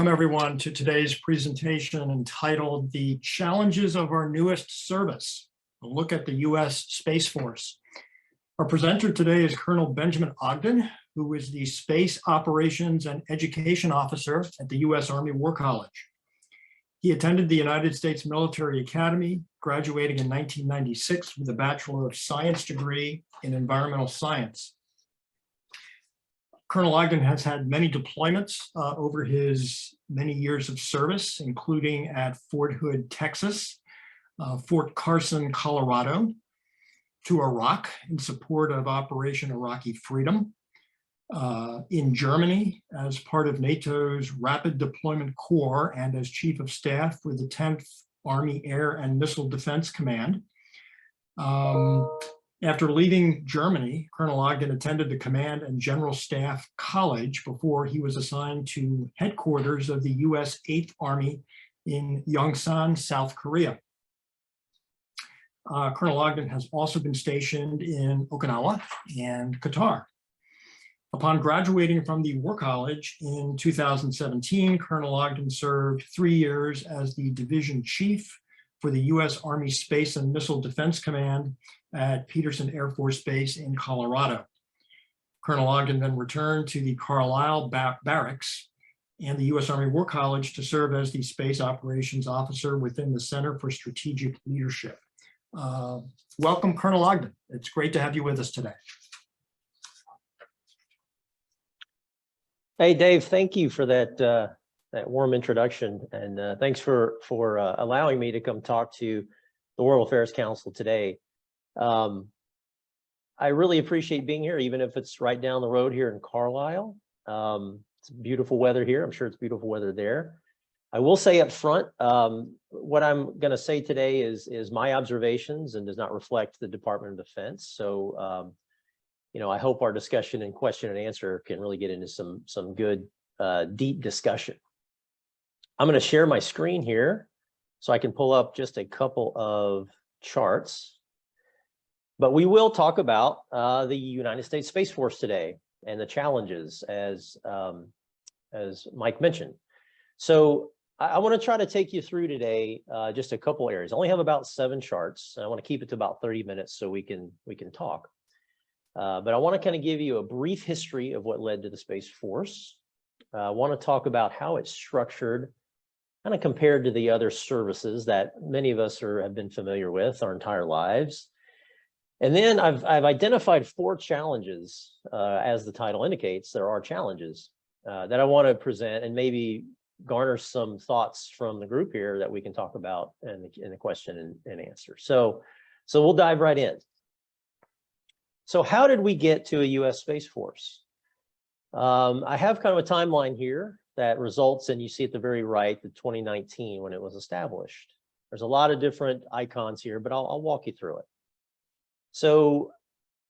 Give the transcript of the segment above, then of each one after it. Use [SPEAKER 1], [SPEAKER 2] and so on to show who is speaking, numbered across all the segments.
[SPEAKER 1] Welcome everyone to today's presentation entitled The Challenges of Our Newest Service, a look at the U.S. Space Force. Our presenter today is Colonel Benjamin Ogden, who is the Space Operations and Education Officer at the U.S. Army War College. He attended the United States Military Academy, graduating in 1996 with a Bachelor of Science degree in Environmental Science. Colonel Ogden has had many deployments over his many years of service, including at Fort Hood, Texas, Fort Carson, Colorado, to Iraq in support of Operation Iraqi Freedom, in Germany as part of NATO's Rapid Deployment Corps and as Chief of Staff for the 10th Army Air and Missile Defense Command. After leaving Germany, Colonel Ogden attended the Command and General Staff College before he was assigned to headquarters of the U.S. 8th Army in Yongsan, South Korea. Colonel Ogden has also been stationed in Okinawa and Qatar. Upon graduating from the War College in 2017, Colonel Ogden served 3 years as the Division Chief for the U.S. Army Space and Missile Defense Command at Peterson Air Force Base in Colorado. Colonel Ogden then returned to the Carlisle Barracks and the U.S. Army War College to serve as the Space Operations Officer within the Center for Strategic Leadership. Welcome, Colonel Ogden. It's great to have you with us today.
[SPEAKER 2] Hey, Dave, thank you for that warm introduction, and thanks for allowing me to come talk to the World Affairs Council today. I really appreciate being here, even if it's right down the road here in Carlisle. It's beautiful weather here. I'm sure it's beautiful weather there. I will say up front, what I'm going to say today is my observations and does not reflect the Department of Defense. So, I hope our discussion and question and answer can really get into some good, deep discussion. I'm going to share my screen here so I can pull up just a couple of charts. But we will talk about the United States Space Force today and the challenges, as Mike mentioned. So I want to try to take you through today just a couple areas. I only have about 7 charts. I want to keep it to about 30 minutes so we can talk. But I want to kind of give you a brief history of what led to the Space Force. I want to talk about how it's structured, kind of compared to the other services that many of us have been familiar with our entire lives. And then I've identified 4 challenges, as the title indicates. There are challenges that I want to present and maybe garner some thoughts from the group here that we can talk about in the question and answer. So we'll dive right in. So how did we get to a U.S. Space Force? I have kind of a timeline here that results in, you see at the very right, the 2019 when it was established. There's a lot of different icons here, but I'll walk you through it. So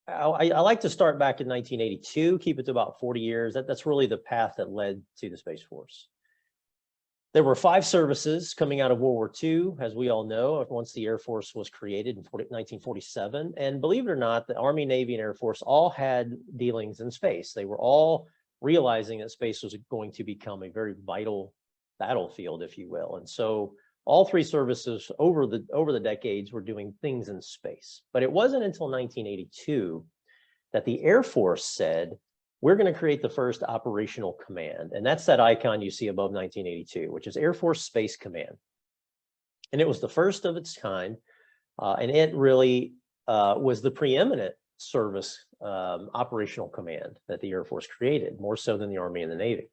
[SPEAKER 2] I like to start back in 1982, keep it to about 40 years. That's really the path that led to the Space Force. There were 5 services coming out of World War II, as we all know, once the Air Force was created in 1947. And believe it or not, the Army, Navy, and Air Force all had dealings in space. They were all realizing that space was going to become a very vital battlefield, if you will. And so all 3 services over the decades were doing things in space. But it wasn't until 1982 that the Air Force said, we're going to create the first operational command. And that's that icon you see above 1982, which is Air Force Space Command. And it was the first of its kind. And it really was the preeminent service operational command that the Air Force created, more so than the Army and the Navy.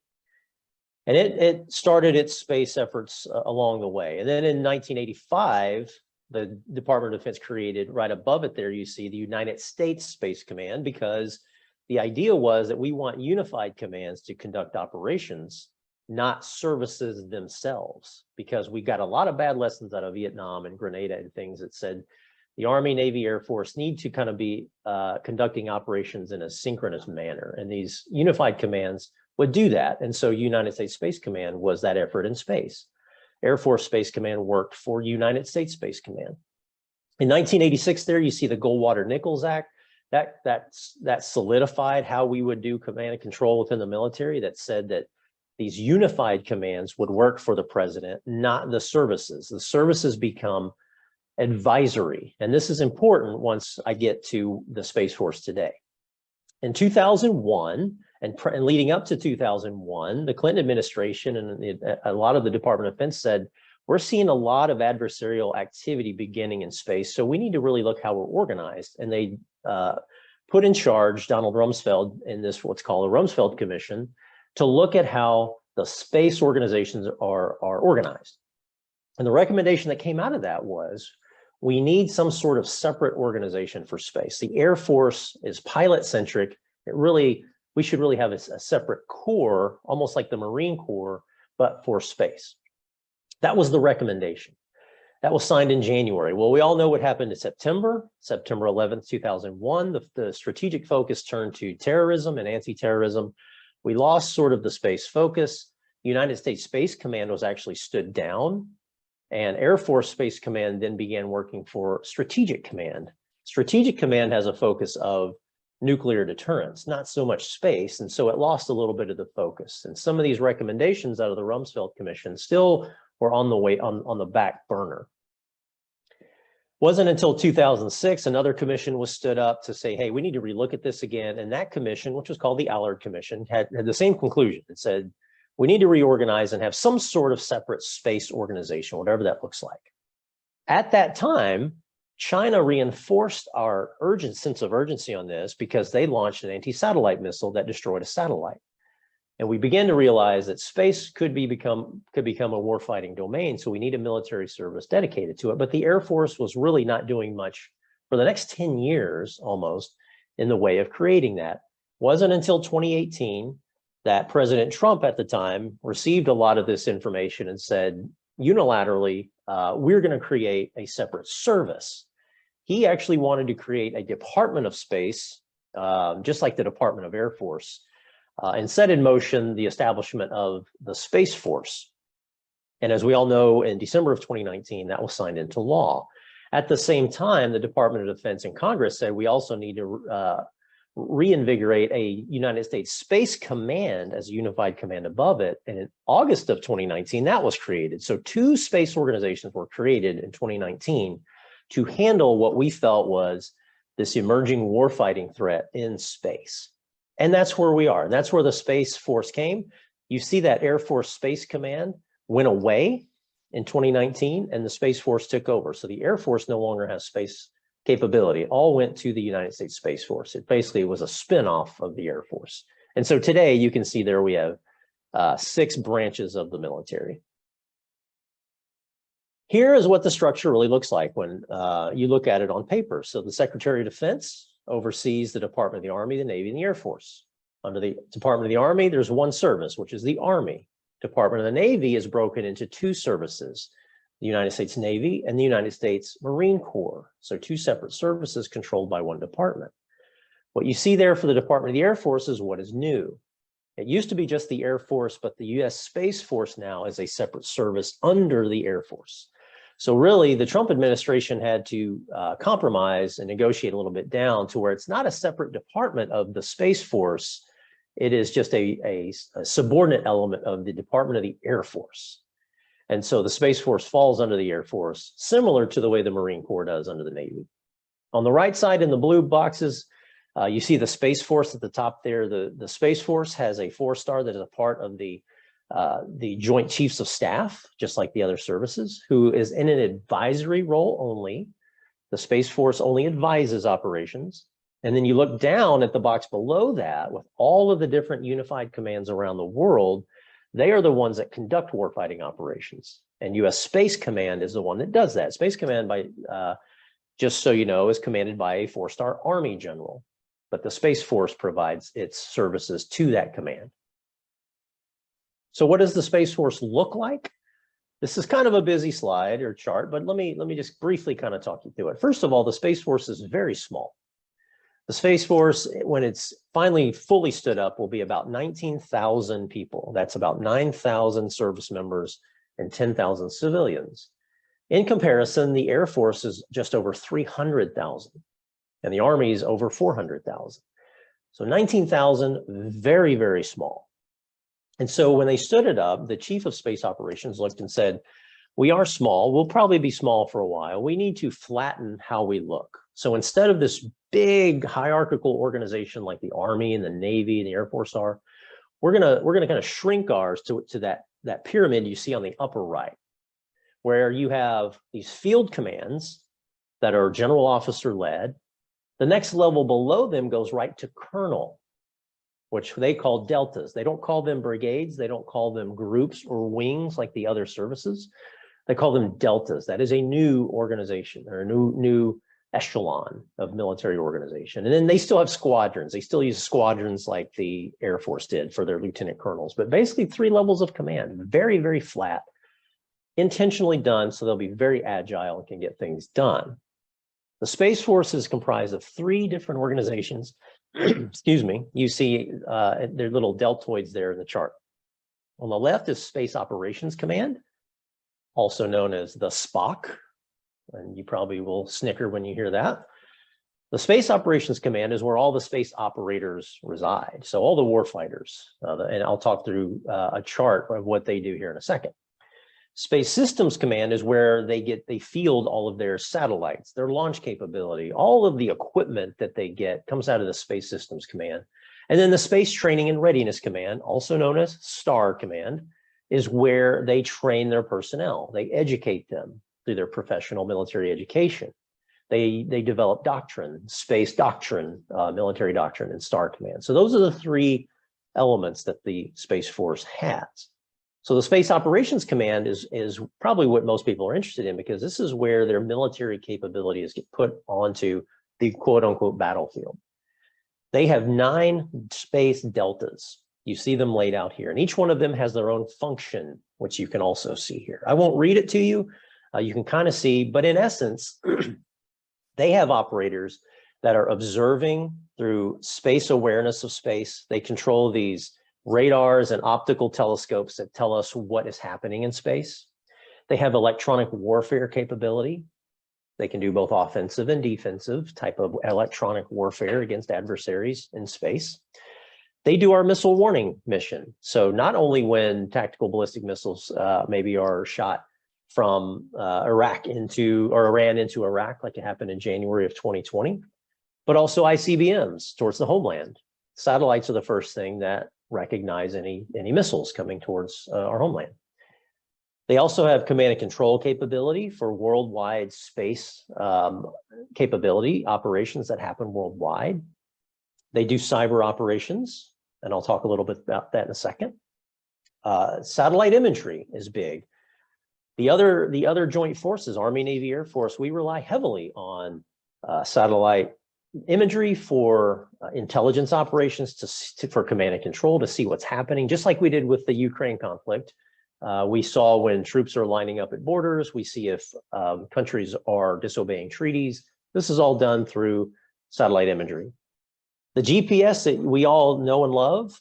[SPEAKER 2] And it started its space efforts along the way. And then in 1985, the Department of Defense created, right above it there, you see the United States Space Command, because the idea was that we want unified commands to conduct operations, not services themselves, because we got a lot of bad lessons out of Vietnam and Grenada and things that said the Army, Navy, Air Force need to kind of be conducting operations in a synchronous manner. And these unified commands would do that. And so United States Space Command was that effort in space. Air Force Space Command worked for United States Space Command. In 1986 there, you see the Goldwater-Nichols Act. That solidified how we would do command and control within the military. That said that these unified commands would work for the president, not the services. The services become advisory. And this is important once I get to the Space Force today. In 2001, and leading up to 2001, the Clinton administration and a lot of the Department of Defense said, we're seeing a lot of adversarial activity beginning in space, so we need to really look how we're organized. And they put in charge Donald Rumsfeld in this, what's called the Rumsfeld Commission, to look at how the space organizations are organized. And the recommendation that came out of that was, we need some sort of separate organization for space. The Air Force is pilot-centric. We should really have a separate corps, almost like the Marine Corps, but for space. That was the recommendation. That was signed in January. Well, we all know what happened in September 11th, 2001. The strategic focus turned to terrorism and anti-terrorism. We lost sort of the space focus. United States Space Command was actually stood down, and Air Force Space Command then began working for Strategic Command. Strategic Command has a focus of nuclear deterrence, not so much space, and so it lost a little bit of the focus. And some of these recommendations out of the Rumsfeld Commission still were on the back burner. Wasn't until 2006 another commission was stood up to say, hey, we need to relook at this again. And that commission, which was called the Allard Commission, had the same conclusion. It said, we need to reorganize and have some sort of separate space organization, whatever that looks like. At that time, China reinforced our sense of urgency on this because they launched an anti-satellite missile that destroyed a satellite. And we began to realize that space could become a warfighting domain, so we need a military service dedicated to it. But the Air Force was really not doing much for the next 10 years almost in the way of creating that. Wasn't until 2018 that President Trump at the time received a lot of this information and said, unilaterally, we're going to create a separate service. He actually wanted to create a Department of Space, just like the Department of Air Force, and set in motion the establishment of the Space Force. And as we all know, in December of 2019, that was signed into law. At the same time, the Department of Defense and Congress said we also need to reinvigorate a United States Space Command as a unified command above it. And in August of 2019, that was created. So 2 space organizations were created in 2019 to handle what we felt was this emerging warfighting threat in space. And that's where we are. That's where the Space Force came. You see that Air Force Space Command went away in 2019 and the Space Force took over. So the Air Force no longer has space capability. It all went to the United States Space Force. It basically was a spinoff of the Air Force. And so today you can see there we have 6 branches of the military. Here is what the structure really looks like when you look at it on paper. So the Secretary of Defense oversees the Department of the Army, the Navy, and the Air Force. Under the Department of the Army, there's one service, which is the Army. Department of the Navy is broken into 2 services, the United States Navy and the United States Marine Corps. So 2 separate services controlled by one department. What you see there for the Department of the Air Force is what is new. It used to be just the Air Force, but the U.S. Space Force now is a separate service under the Air Force. So really, the Trump administration had to compromise and negotiate a little bit down to where it's not a separate department of the Space Force. It is just a subordinate element of the Department of the Air Force. And so the Space Force falls under the Air Force, similar to the way the Marine Corps does under the Navy. On the right side in the blue boxes, you see the Space Force at the top there. The Space Force has a 4-star that is a part of the Joint Chiefs of Staff, just like the other services, who is in an advisory role only. The Space Force only advises operations. And then you look down at the box below that with all of the different unified commands around the world. They are the ones that conduct warfighting operations. And U.S. Space Command is the one that does that. Space Command, just so you know, is commanded by a 4-star Army general. But the Space Force provides its services to that command. So what does the Space Force look like? This is kind of a busy slide or chart, but let me just briefly kind of talk you through it. First of all, the Space Force is very small. The Space Force, when it's finally fully stood up, will be about 19,000 people. That's about 9,000 service members and 10,000 civilians. In comparison, the Air Force is just over 300,000 and the Army is over 400,000. So 19,000, very, very small. And so when they stood it up, the chief of space operations looked and said, we are small. We'll probably be small for a while. We need to flatten how we look. So instead of this big hierarchical organization like the Army and the Navy and the Air Force are, we're gonna kind of shrink ours to that pyramid you see on the upper right, where you have these field commands that are general officer led. The next level below them goes right to colonel, which they call deltas. They don't call them brigades. They don't call them groups or wings like the other services. They call them deltas. That is a new organization or a new echelon of military organization. And then they still have squadrons. They still use squadrons like the Air Force did for their lieutenant colonels, but basically 3 levels of command, very, very flat, intentionally done so they'll be very agile and can get things done. The Space Force is comprised of 3 different organizations. Excuse me. You see their little deltoids there in the chart. On the left is Space Operations Command, also known as the SPOC, and you probably will snicker when you hear that. The Space Operations Command is where all the space operators reside, so all the warfighters, and I'll talk through a chart of what they do here in a second. Space Systems Command is where they field all of their satellites, their launch capability, all of the equipment that they get comes out of the Space Systems Command. And then the Space Training and Readiness Command, also known as STAR Command, is where they train their personnel. They educate them through their professional military education. They develop doctrine, space doctrine, military doctrine, and STAR Command. So those are the 3 elements that the Space Force has. So the Space Operations Command is probably what most people are interested in, because this is where their military capabilities get put onto the quote unquote battlefield. They have 9 space deltas. You see them laid out here, and each one of them has their own function, which you can also see here. I won't read it to you. You can kind of see, but in essence, they have operators that are observing through space awareness of space. They control these radars and optical telescopes that tell us what is happening in space. They have electronic warfare capability. They can do both offensive and defensive type of electronic warfare against adversaries in space. They do our missile warning mission. So not only when tactical ballistic missiles maybe are shot from Iran into Iraq, like it happened in January of 2020, but also ICBMs towards the homeland. Satellites are the first thing that recognize any missiles coming towards our homeland. They also have command and control capability for worldwide space capability operations that happen worldwide. They do cyber operations, and I'll talk a little bit about that in a second. Satellite imagery is big. The other joint forces, Army, Navy, Air Force, we rely heavily on satellite imagery for intelligence operations, for command and control, to see what's happening, just like we did with the Ukraine conflict. We saw when troops are lining up at borders, we see if countries are disobeying treaties. This is all done through satellite imagery. The GPS that we all know and love,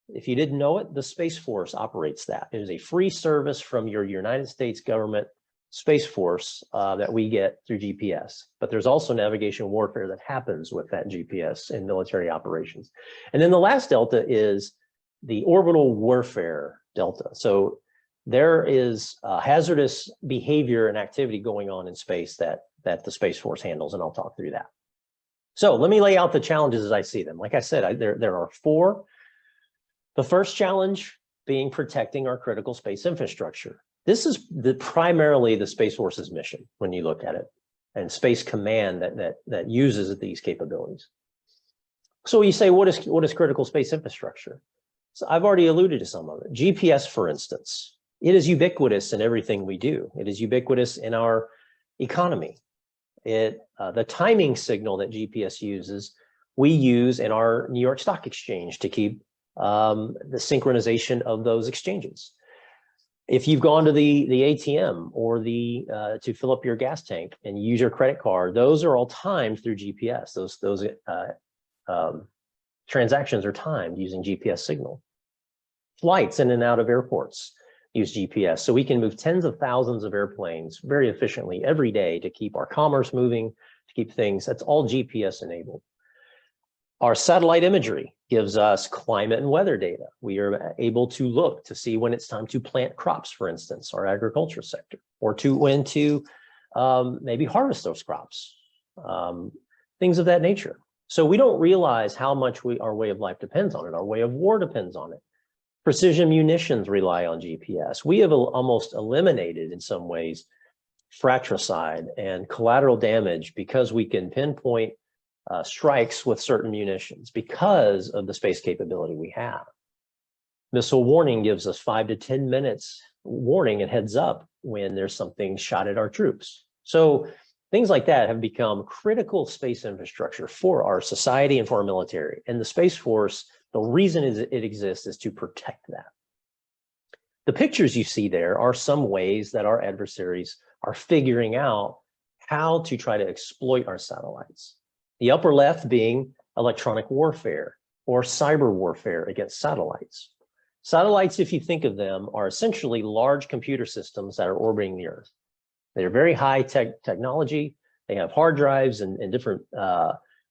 [SPEAKER 2] if you didn't know it, the Space Force operates that. It is a free service from your United States government Space Force that we get through GPS. But there's also navigation warfare that happens with that GPS in military operations. And then the last delta is the orbital warfare delta. So there is hazardous behavior and activity going on in space that the Space Force handles, and I'll talk through that. So let me lay out the challenges as I see them. Like I said, there are 4. The first challenge being protecting our critical space infrastructure. This is primarily the Space Force's mission when you look at it, and Space Command that uses these capabilities. So you say, what is critical space infrastructure? So I've already alluded to some of it. GPS, for instance, it is ubiquitous in everything we do. It is ubiquitous in our economy. The timing signal that GPS uses, we use in our New York Stock Exchange to keep the synchronization of those exchanges. If you've gone to the ATM or to fill up your gas tank and use your credit card, those are all timed through GPS. Those transactions are timed using GPS signal. Flights in and out of airports use GPS. So we can move tens of thousands of airplanes very efficiently every day to keep our commerce moving, to keep things, that's all GPS enabled. Our satellite imagery gives us climate and weather data. We are able to look to see when it's time to plant crops, for instance, our agriculture sector, or when to maybe harvest those crops, things of that nature. So we don't realize how much our way of life depends on it. Our way of war depends on it. Precision munitions rely on GPS. We have almost eliminated, in some ways, fratricide and collateral damage because we can pinpoint strikes with certain munitions because of the space capability we have. Missile warning gives us 5 to 10 minutes warning and heads up when there's something shot at our troops. So things like that have become critical space infrastructure for our society and for our military. And the Space Force, the reason it exists is to protect that. The pictures you see there are some ways that our adversaries are figuring out how to try to exploit our satellites. The upper left being electronic warfare or cyber warfare against satellites. Satellites, if you think of them, are essentially large computer systems that are orbiting the Earth. They're very high technology. They have hard drives and different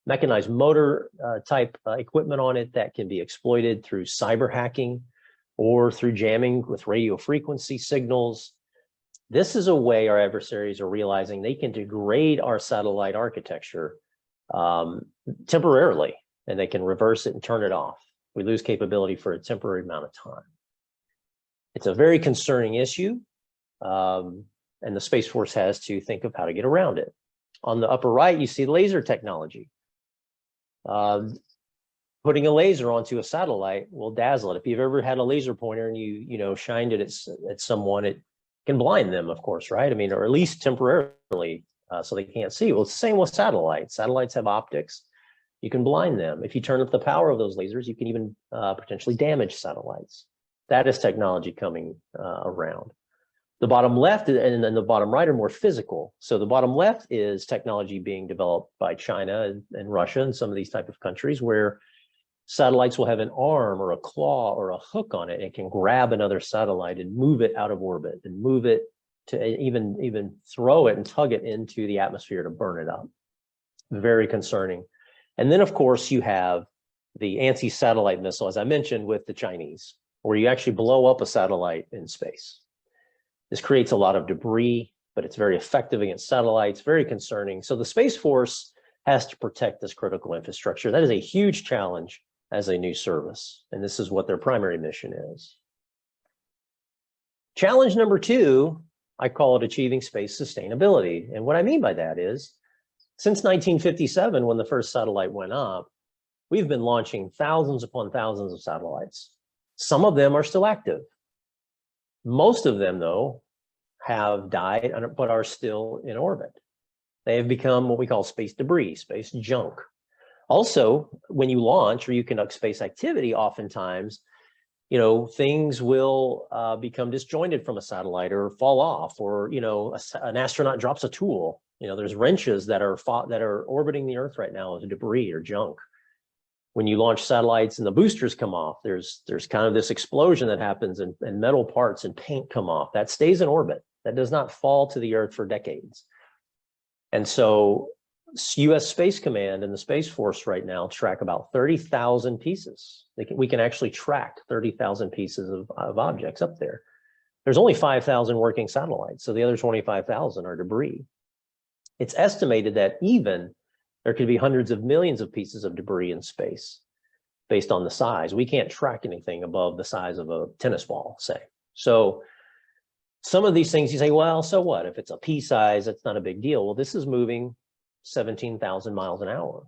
[SPEAKER 2] mechanized motor type equipment on it that can be exploited through cyber hacking or through jamming with radio frequency signals. This is a way our adversaries are realizing they can degrade our satellite architecture temporarily, and they can reverse it and turn it off. We lose capability for a temporary amount of time. It's a very concerning issue, and the Space Force has to think of how to get around it. On the upper right, you see laser technology. Putting a laser onto a satellite will dazzle it. If you've ever had a laser pointer and you shined it at someone, it can blind them, of course, right? I mean, or at least temporarily, so they can't see. Well, it's the same with satellites. Satellites have optics. You can blind them. If you turn up the power of those lasers, you can even potentially damage satellites. That is technology coming around. The bottom left and then the bottom right are more physical. So the bottom left is technology being developed by China and Russia and some of these type of countries where satellites will have an arm or a claw or a hook on it and can grab another satellite and move it out of orbit and move it to even throw it and tug it into the atmosphere to burn it up. Very concerning. And then, of course, you have the anti-satellite missile, as I mentioned, with the Chinese, where you actually blow up a satellite in space. This creates a lot of debris, but it's very effective against satellites, very concerning. So the Space Force has to protect this critical infrastructure. That is a huge challenge as a new service, and this is what their primary mission is. Challenge number 2, I call it achieving space sustainability. And what I mean by that is, since 1957, when the first satellite went up, we've been launching thousands upon thousands of satellites. Some of them are still active. Most of them, though, have died but are still in orbit. They have become what we call space debris, space junk. Also, when you launch or you conduct space activity, oftentimes, things will become disjointed from a satellite or fall off, or an astronaut drops a tool. There's wrenches that are orbiting the Earth right now as debris or junk. When you launch satellites and the boosters come off, there's kind of this explosion that happens and metal parts and paint come off. That stays in orbit. That does not fall to the Earth for decades. And so U.S. Space Command and the Space Force right now track about 30,000 pieces. We can actually track 30,000 pieces of objects up there. There's only 5,000 working satellites, so the other 25,000 are debris. It's estimated that even there could be hundreds of millions of pieces of debris in space based on the size. We can't track anything above the size of a tennis ball, say. So some of these things you say, well, so what? If it's a pea size, it's not a big deal. Well, this is moving 17,000 miles an hour.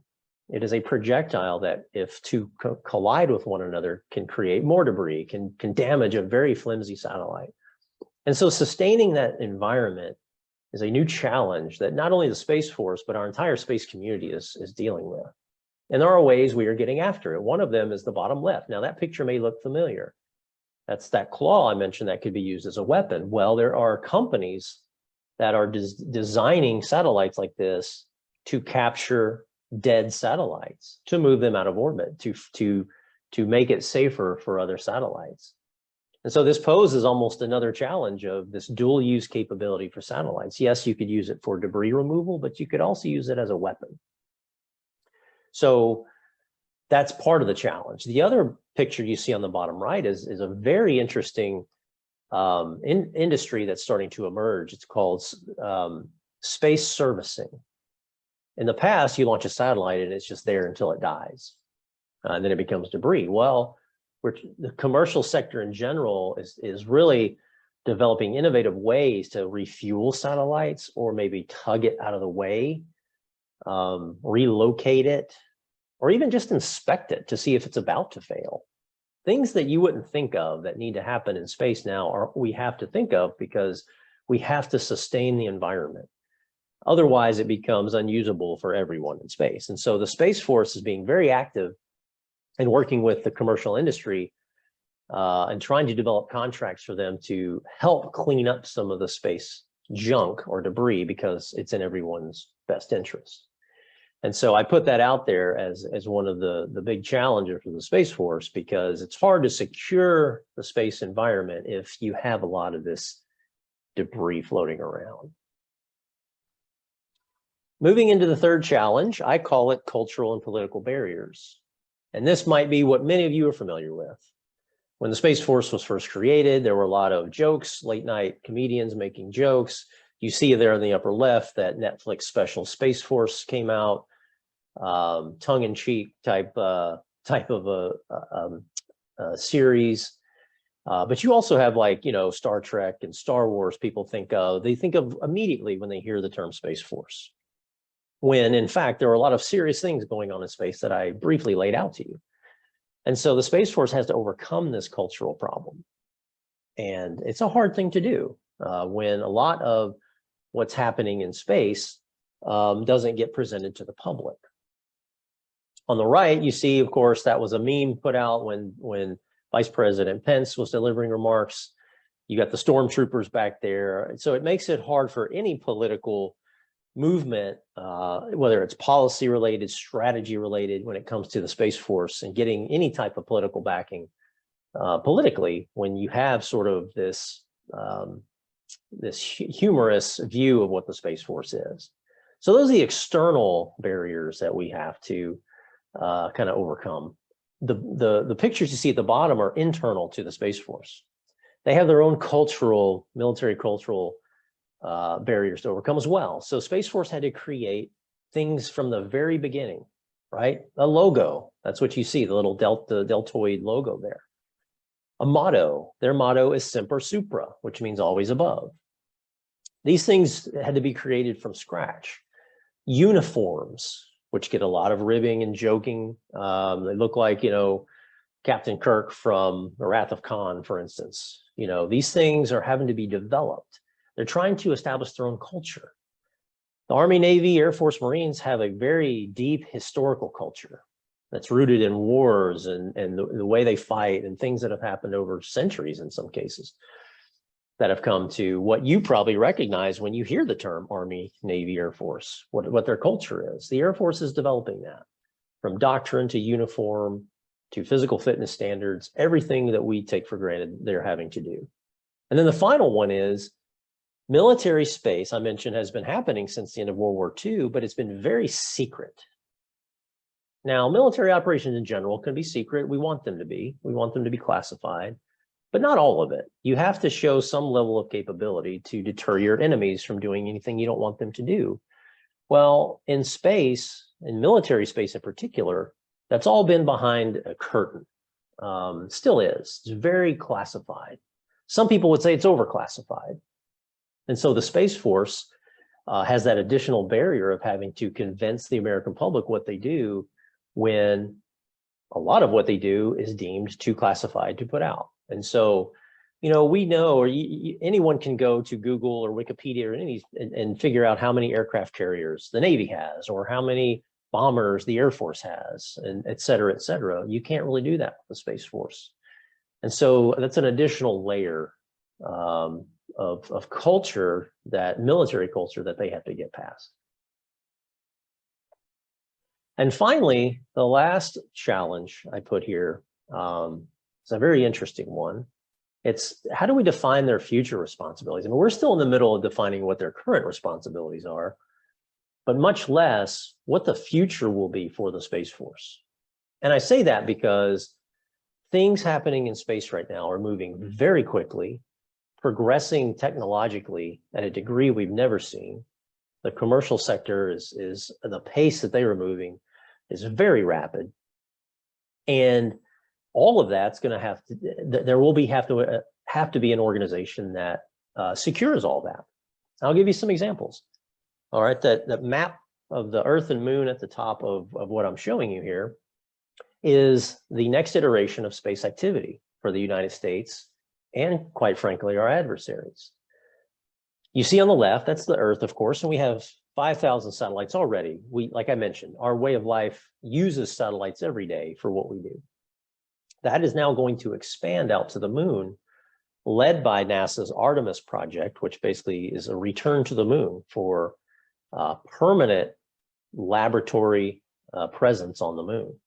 [SPEAKER 2] It is a projectile that, if to collide with one another, can create more debris, can damage a very flimsy satellite. And so sustaining that environment is a new challenge that not only the Space Force, but our entire space community is dealing with. And there are ways we are getting after it. One of them is the bottom left. Now, that picture may look familiar. That's that claw I mentioned that could be used as a weapon. Well, there are companies that are designing satellites like this to capture dead satellites, to move them out of orbit, to make it safer for other satellites. And so this poses almost another challenge of this dual use capability for satellites. Yes, you could use it for debris removal, but you could also use it as a weapon. So that's part of the challenge. The other picture you see on the bottom right is a very interesting industry that's starting to emerge. It's called space servicing. In the past, you launch a satellite and it's just there until it dies, and then it becomes debris. Well, the commercial sector in general is really developing innovative ways to refuel satellites, or maybe tug it out of the way, relocate it, or even just inspect it to see if it's about to fail. Things that you wouldn't think of that need to happen in space now we have to think of, because we have to sustain the environment. Otherwise, it becomes unusable for everyone in space. And so the Space Force is being very active and working with the commercial industry and trying to develop contracts for them to help clean up some of the space junk or debris, because it's in everyone's best interest. And so I put that out there as one of the big challenges for the Space Force, because it's hard to secure the space environment if you have a lot of this debris floating around. Moving into the third challenge, I call it cultural and political barriers. And this might be what many of you are familiar with. When the Space Force was first created, there were a lot of jokes, late night comedians making jokes. You see there in the upper left that Netflix special Space Force came out, tongue-in-cheek type of a series. But you also have, like, you know, Star Trek and Star Wars. People think of immediately when they hear the term Space Force, when in fact there are a lot of serious things going on in space that I briefly laid out to you. And so the Space Force has to overcome this cultural problem. And it's a hard thing to do when a lot of what's happening in space doesn't get presented to the public. On the right, you see, of course, that was a meme put out when Vice President Pence was delivering remarks. You got the stormtroopers back there. So it makes it hard for any political movement, whether it's policy related, strategy related, when it comes to the Space Force and getting any type of political backing politically, when you have sort of this humorous view of what the Space Force is. So those are the external barriers that we have to kind of overcome. The pictures you see at the bottom are internal to the Space Force. They have their own cultural, military cultural barriers to overcome as well. So Space Force had to create things from the very beginning, right? A logo, that's what you see, the little deltoid logo there. A motto, their motto is Semper Supra, which means always above. These things had to be created from scratch. Uniforms, which get a lot of ribbing and joking. They look like, you know, Captain Kirk from The Wrath of Khan, for instance. You know, these things are having to be developed. They're trying to establish their own culture. The Army, Navy, Air Force, Marines have a very deep historical culture that's rooted in wars and the way they fight and things that have happened over centuries in some cases, that have come to what you probably recognize when you hear the term Army, Navy, Air Force, what their culture is. The Air Force is developing that, from doctrine to uniform to physical fitness standards, everything that we take for granted they're having to do. And then the final one is military space, I mentioned, has been happening since the end of World War II, but it's been very secret. Now, military operations in general can be secret. We want them to be. We want them to be classified, but not all of it. You have to show some level of capability to deter your enemies from doing anything you don't want them to do. Well, in space, in military space in particular, that's all been behind a curtain. Still is. It's very classified. Some people would say it's overclassified. And so the Space Force has that additional barrier of having to convince the American public what they do, when a lot of what they do is deemed too classified to put out. And so, you know, we know, or anyone can go to Google or Wikipedia or any and figure out how many aircraft carriers the Navy has, or how many bombers the Air Force has, and et cetera, et cetera. You can't really do that with the Space Force. And so that's an additional layer of culture, that military culture, that they have to get past. And finally, the last challenge I put here is a very interesting one. It's how do we define their future responsibilities? I mean, we're still in the middle of defining what their current responsibilities are, but much less what the future will be for the Space Force. And I say that because things happening in space right now are moving very quickly, progressing technologically at a degree we've never seen. The commercial sector is the pace that they are moving is very rapid. And all of that's going to have to, there will be have to be an organization that secures all that. I'll give you some examples. All right, that map of the Earth and Moon at the top of what I'm showing you here is the next iteration of space activity for the United States and, quite frankly, our adversaries. You see on the left, that's the Earth, of course, and we have 5,000 satellites already. Like I mentioned, our way of life uses satellites every day for what we do. That is now going to expand out to the Moon, led by NASA's Artemis project, which basically is a return to the Moon for permanent laboratory presence on the Moon.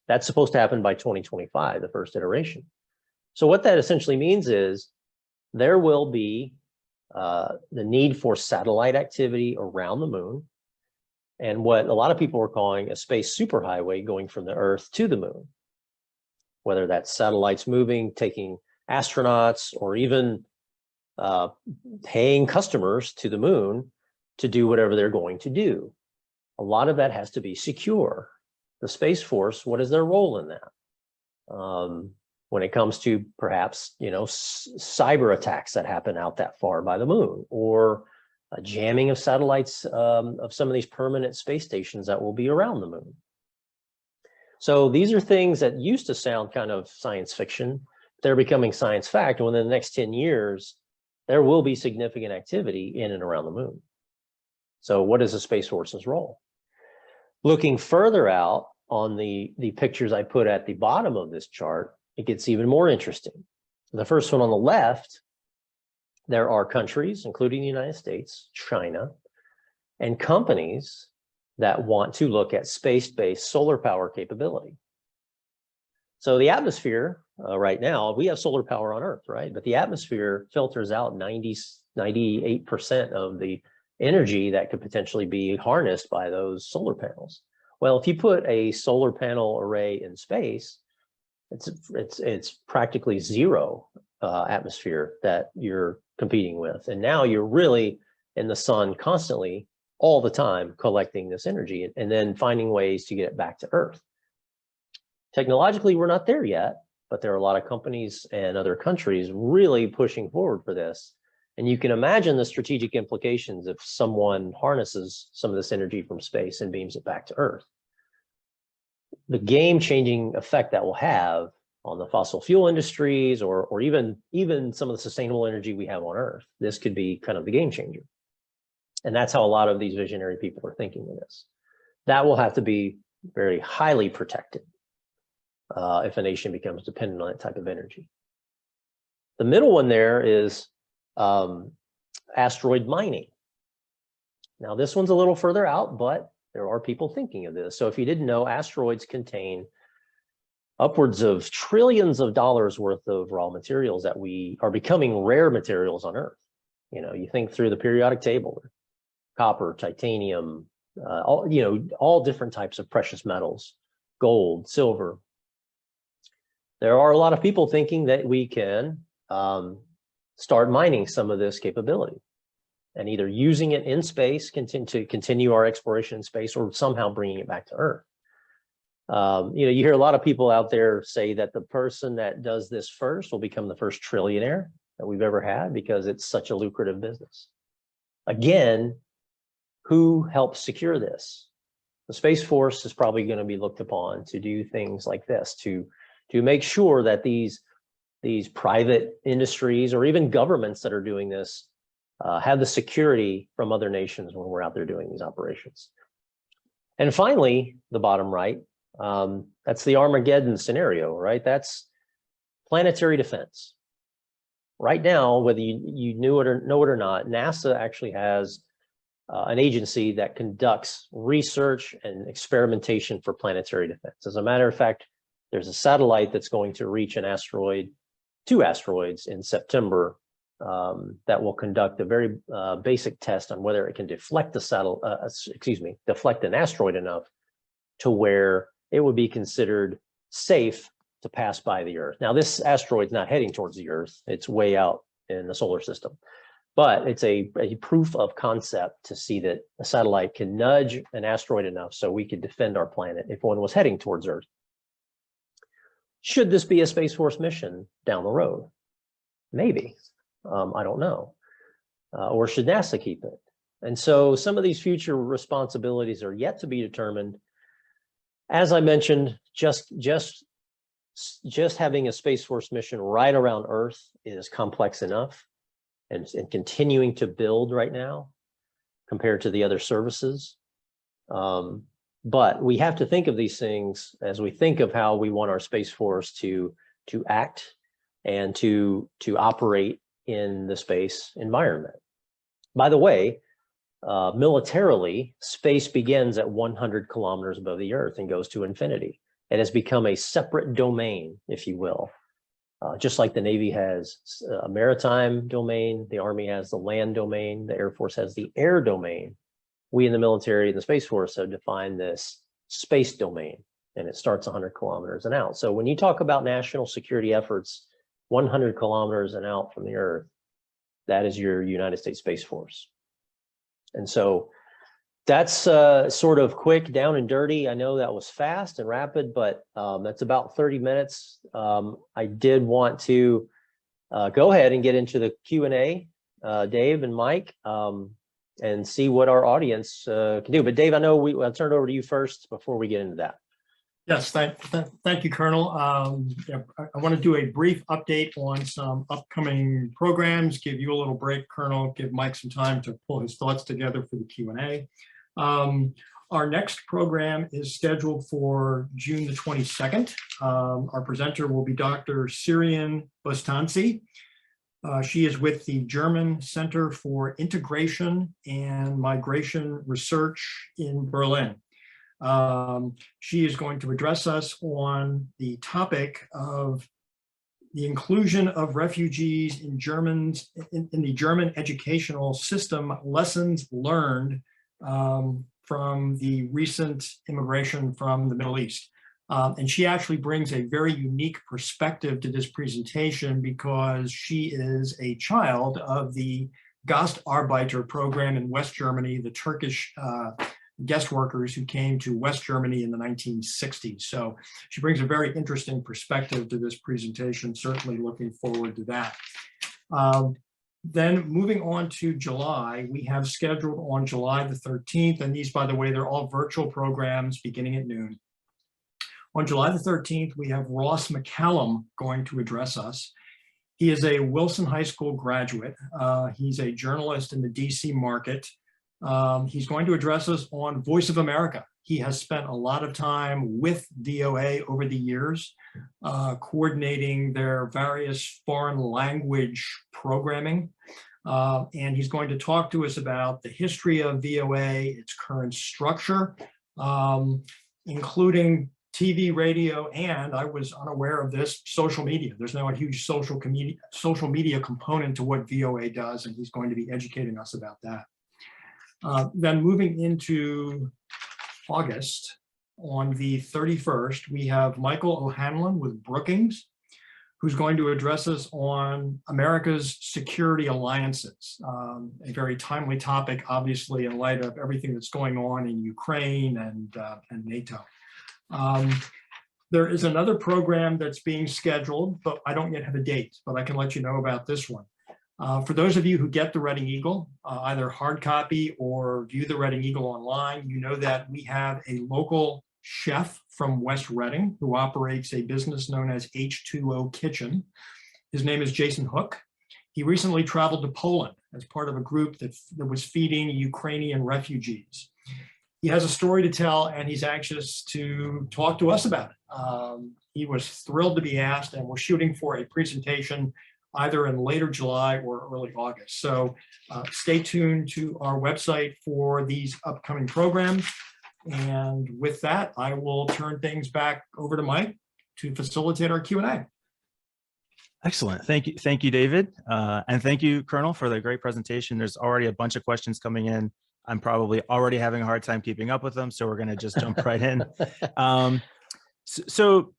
[SPEAKER 2] That's supposed to happen by 2025, the first iteration. So what that essentially means is there will be the need for satellite activity around the Moon, and what a lot of people are calling a space superhighway going from the Earth to the Moon, whether that's satellites moving, taking astronauts, or even paying customers to the Moon to do whatever they're going to do. A lot of that has to be secure. The Space Force, what is their role in that? When it comes to perhaps, cyber attacks that happen out that far by the Moon, or a jamming of satellites of some of these permanent space stations that will be around the Moon. So these are things that used to sound kind of science fiction. They're becoming science fact. And within the next 10 years, there will be significant activity in and around the Moon. So what is the Space Force's role? Looking further out on the pictures I put at the bottom of this chart, it gets even more interesting. The first one on the left, there are countries, including the United States, China, and companies that want to look at space-based solar power capability. So the atmosphere right now, we have solar power on Earth, right? But the atmosphere filters out 98% of the energy that could potentially be harnessed by those solar panels. Well, if you put a solar panel array in space, it's practically zero atmosphere that you're competing with. And now you're really in the sun constantly, all the time, collecting this energy and then finding ways to get it back to Earth. Technologically, we're not there yet, but there are a lot of companies and other countries really pushing forward for this. And you can imagine the strategic implications if someone harnesses some of this energy from space and beams it back to Earth. The game-changing effect that will have on the fossil fuel industries or even some of the sustainable energy we have on Earth, this could be kind of the game changer. And that's how a lot of these visionary people are thinking of this. That will have to be very highly protected if a nation becomes dependent on that type of energy. The middle one there is asteroid mining. Now, this one's a little further out, but there are people thinking of this. So if you didn't know, asteroids contain upwards of trillions of dollars worth of raw materials that are becoming rare materials on Earth. You think through the periodic table, copper, titanium, all different types of precious metals, gold, silver. There are a lot of people thinking that we can start mining some of this capability and either using it in space, to continue our exploration in space, or somehow bringing it back to Earth. You hear a lot of people out there say that the person that does this first will become the first trillionaire that we've ever had because it's such a lucrative business. Again, who helps secure this? The Space Force is probably going to be looked upon to do things like this, to make sure that these private industries or even governments that are doing this have the security from other nations when we're out there doing these operations. And finally, the bottom right, that's the Armageddon scenario, right? That's planetary defense. Right now, whether you know it or not, NASA actually has an agency that conducts research and experimentation for planetary defense. As a matter of fact, there's a satellite that's going to reach two asteroids in September that will conduct a very basic test on whether it can deflect deflect an asteroid enough to where it would be considered safe to pass by the Earth. Now, this asteroid's not heading towards the Earth. It's way out in the solar system. But it's a proof of concept to see that a satellite can nudge an asteroid enough so we could defend our planet if one was heading towards Earth. Should this be a Space Force mission down the road? Maybe. I don't know. Or should NASA keep it? And so some of these future responsibilities are yet to be determined. As I mentioned, just having a Space Force mission right around Earth is complex enough. And continuing to build right now compared to the other services. But we have to think of these things as we think of how we want our Space Force to act and to operate in the space environment. By the way, militarily, space begins at 100 kilometers above the Earth and goes to infinity. It has become a separate domain, if you will. Just like the Navy has a maritime domain, the Army has the land domain, the Air Force has the air domain. We in the military and the Space Force have defined this space domain, and it starts 100 kilometers and out. So when you talk about national security efforts 100 kilometers and out from the Earth, that is your United States Space Force. And so that's sort of quick, down and dirty. I know that was fast and rapid, but that's about 30 minutes. I did want to go ahead and get into the Q&A, Dave and Mike, and see what our audience can do. But Dave, I know I'll turn it over to you first before we get into that.
[SPEAKER 1] Yes, thank you, Colonel. Yeah, I want to do a brief update on some upcoming programs, give you a little break, Colonel, give Mike some time to pull his thoughts together for the Q&A. Our next program is scheduled for June the 22nd. Our presenter will be Dr. Sirian Bostanci. She is with the German Center for Integration and Migration Research in Berlin. She is going to address us on the topic of the inclusion of refugees in the German educational system, lessons learned from the recent immigration from the Middle East. And she actually brings a very unique perspective to this presentation because she is a child of the Gastarbeiter program in West Germany, the Turkish guest workers who came to West Germany in the 1960s. So she brings a very interesting perspective to this presentation, certainly looking forward to that. Then moving on to July, we have scheduled on July the 13th, and these, by the way, they're all virtual programs beginning at noon. On July the 13th, we have Ross McCallum going to address us. He is a Wilson High School graduate. He's a journalist in the DC market. He's going to address us on Voice of America. He has spent a lot of time with VOA over the years, coordinating their various foreign language programming. And he's going to talk to us about the history of VOA, its current structure, including TV, radio, and I was unaware of this, social media. There's now a huge social media component to what VOA does, and he's going to be educating us about that. Then moving into August, on the 31st, we have Michael O'Hanlon with Brookings, who's going to address us on America's security alliances, a very timely topic, obviously, in light of everything that's going on in Ukraine and NATO. There is another program that's being scheduled, but I don't yet have a date, but I can let you know about this one. For those of you who get the Reading Eagle, either hard copy or view the Reading Eagle online, you know that we have a local chef from West Reading who operates a business known as H2O Kitchen. His name is Jason Hook. He recently traveled to Poland as part of a group that was feeding Ukrainian refugees. He has a story to tell, and he's anxious to talk to us about it. He was thrilled to be asked, and we're shooting for a presentation either in later July or early August. So stay tuned to our website for these upcoming programs. And with that, I will turn things back over to Mike to facilitate our Q&A.
[SPEAKER 3] Excellent. Thank you, David. And thank you, Colonel, for the great presentation. There's already a bunch of questions coming in. I'm probably already having a hard time keeping up with them, so we're going to just jump right in. So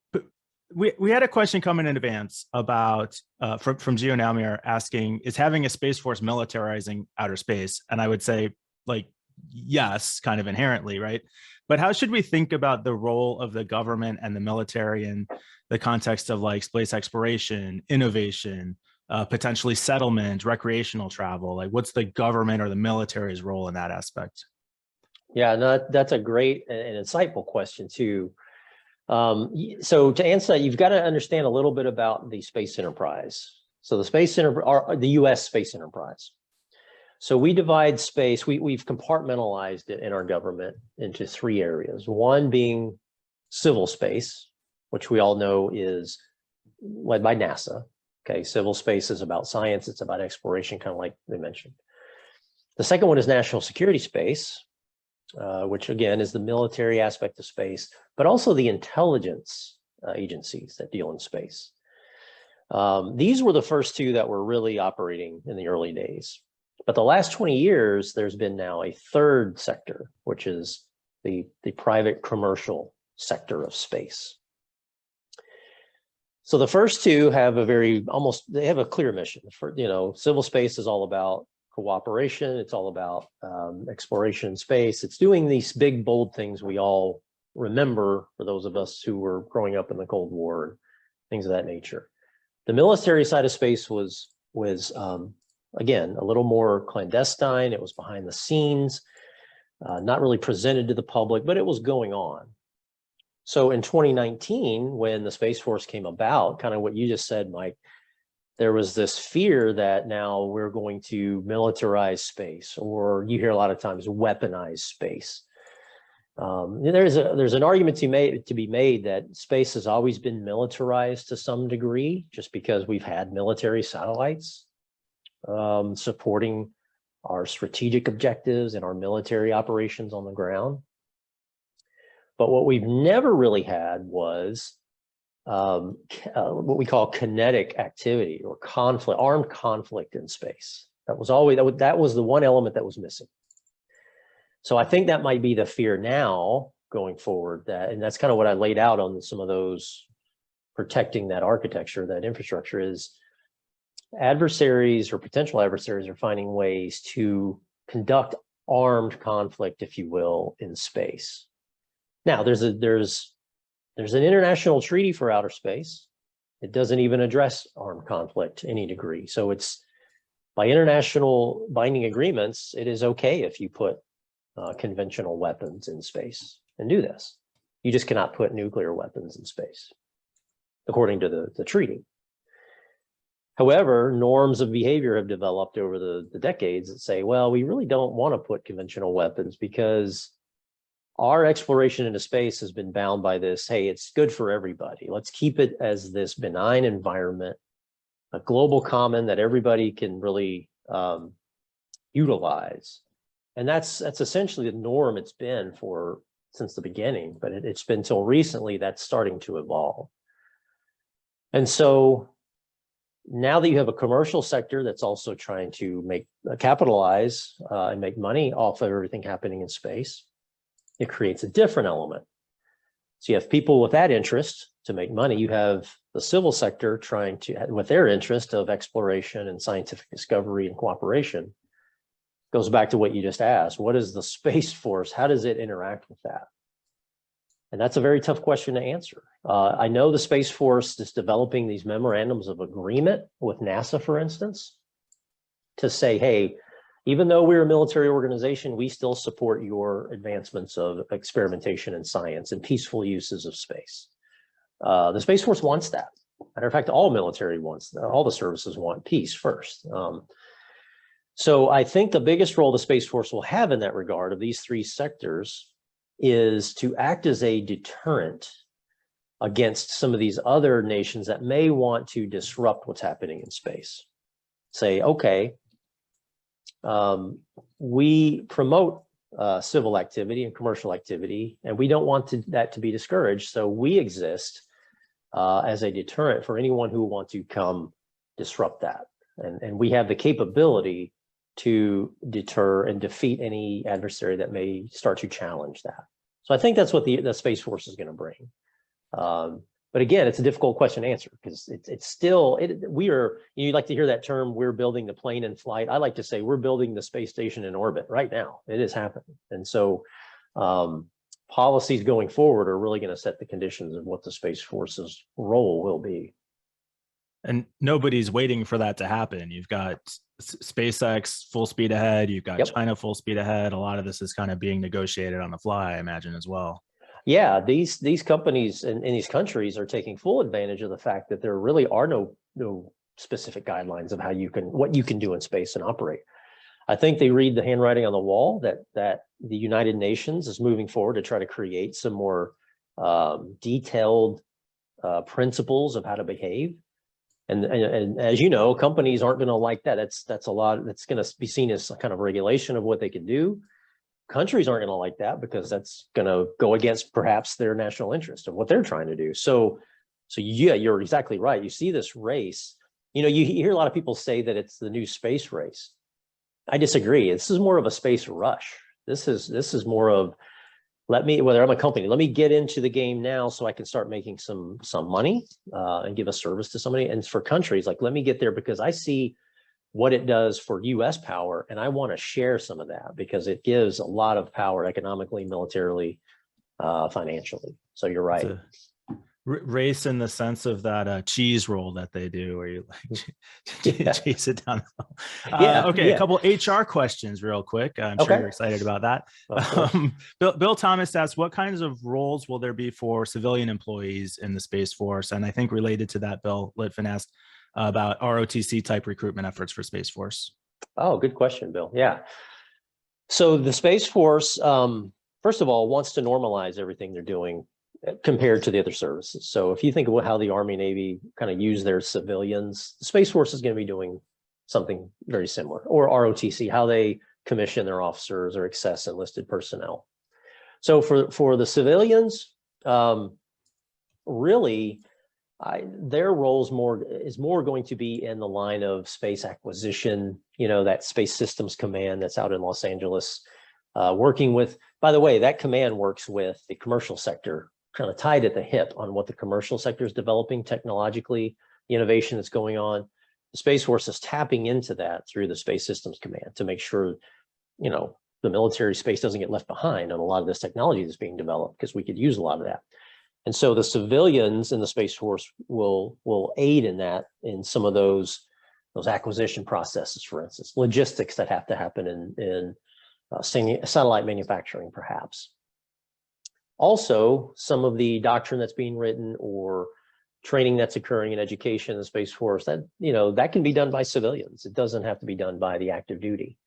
[SPEAKER 3] we had a question coming in advance about from Gio Naumir asking, is having a Space Force militarizing outer space? And I would say, like, yes, kind of inherently, right? But how should we think about the role of the government and the military in the context of like space exploration, innovation, potentially settlement, recreational travel? Like, what's the government or the military's role in that aspect?
[SPEAKER 2] Yeah, no, that's a great and insightful question too. So to answer that, you've got to understand a little bit about the space enterprise. So the U.S. space enterprise. So we divide space, we've compartmentalized it in our government into three areas. One being civil space, which we all know is led by NASA. Okay, civil space is about science, it's about exploration, kind of like they mentioned. The second one is national security space, which again is the military aspect of space, but also the intelligence agencies that deal in space. These were the first two that were really operating in the early days. But the last 20 years, there's been now a third sector, which is the private commercial sector of space. So the first two have they have a clear mission. Civil space is all about cooperation. It's all about exploration in space. It's doing these big, bold things we all remember for those of us who were growing up in the Cold War, things of that nature. The military side of space was again, a little more clandestine. It was behind the scenes, not really presented to the public, but it was going on. So in 2019, when the Space Force came about, kind of what you just said, Mike, there was this fear that now we're going to militarize space, or you hear a lot of times weaponize space. There's an argument to be made that space has always been militarized to some degree, just because we've had military satellites supporting our strategic objectives and our military operations on the ground. But what we've never really had was what we call kinetic activity or conflict, armed conflict in space. That was the one element that was missing. So I think that might be the fear now going forward, and that's kind of what I laid out on some of those protecting that architecture, that infrastructure, is adversaries or potential adversaries are finding ways to conduct armed conflict, if you will, in space. Now, there's an international treaty for outer space. It doesn't even address armed conflict to any degree. So it's by international binding agreements, it is okay if you put conventional weapons in space and do this. You just cannot put nuclear weapons in space, according to the treaty. However, norms of behavior have developed over the decades that say, well, we really don't want to put conventional weapons because our exploration into space has been bound by this, hey, it's good for everybody. Let's keep it as this benign environment, a global common that everybody can really utilize. And that's essentially the norm it's been since the beginning, but it's been until recently that's starting to evolve. And so now that you have a commercial sector that's also trying to capitalize and make money off of everything happening in space, it creates a different element. So you have people with that interest to make money. You have the civil sector trying to, with their interest of exploration and scientific discovery and cooperation. Goes back to what you just asked. What is the Space Force? How does it interact with that? And that's a very tough question to answer. I know the Space Force is developing these memorandums of agreement with NASA, for instance, to say, hey, even though we're a military organization, we still support your advancements of experimentation and science and peaceful uses of space. The Space Force wants that. Matter of fact, all military wants that. All the services want peace first. So I think the biggest role the Space Force will have in that regard of these three sectors is to act as a deterrent against some of these other nations that may want to disrupt what's happening in space. Say, okay, we promote civil activity and commercial activity, and we don't want that to be discouraged. So we exist as a deterrent for anyone who wants to come disrupt that. And we have the capability to deter and defeat any adversary that may start to challenge that. So I think that's what the Space Force is going to bring. But again, it's a difficult question to answer because it's still, you like to hear that term, we're building the plane in flight. I like to say we're building the space station in orbit right now. It is happening. And so policies going forward are really going to set the conditions of what the Space Force's role will be.
[SPEAKER 3] And nobody's waiting for that to happen. You've got SpaceX full speed ahead. You've got China full speed ahead. A lot of this is kind of being negotiated on the fly, I imagine, as well.
[SPEAKER 2] Yeah, these companies in these countries are taking full advantage of the fact that there really are no specific guidelines of what you can do in space and operate. I think they read the handwriting on the wall that the United Nations is moving forward to try to create some more detailed principles of how to behave. And as you know, companies aren't going to like that. That's a lot. That's going to be seen as a kind of regulation of what they can do. Countries aren't going to like that because that's going to go against perhaps their national interest of what they're trying to do. So yeah, you're exactly right. You see this race. You know, you hear a lot of people say that it's the new space race. I disagree. This is more of a space rush. This is more of, whether I'm a company, let me get into the game now so I can start making some money and give a service to somebody. And for countries, like, let me get there because I see what it does for US power, and I want to share some of that because it gives a lot of power economically, militarily, financially. So you're right.
[SPEAKER 3] Race in the sense of that cheese roll that they do where you like chase it down. Okay, a couple HR questions real quick. I'm sure you're excited about that. Bill Thomas asks, what kinds of roles will there be for civilian employees in the Space Force? And I think related to that, Bill Litvin asked about ROTC type recruitment efforts for Space Force. Oh, good question, Bill. Yeah. So the Space Force, first of all, wants to normalize everything they're doing compared to the other services. So if you think about how the Army, Navy kind of use their civilians, the Space Force is going to be doing something very similar, or ROTC, how they commission their officers or access enlisted personnel. So for the civilians, really, their role is more going to be in the line of space acquisition, you know, that Space Systems Command that's out in Los Angeles, working with, by the way, that command works with the commercial sector, kind of tied at the hip on what the commercial sector is developing technologically, the innovation that's going on. The Space Force is tapping into that through the Space Systems Command to make sure, you know, the military space doesn't get left behind on a lot of this technology that's being developed, because we could use a lot of that. And so the civilians in the Space Force will aid in that, in some of those acquisition processes, for instance, logistics that have to happen in satellite manufacturing, perhaps. Also, some of the doctrine that's being written or training that's occurring in education in the Space Force, that, you know, that can be done by civilians. It doesn't have to be done by the active duty.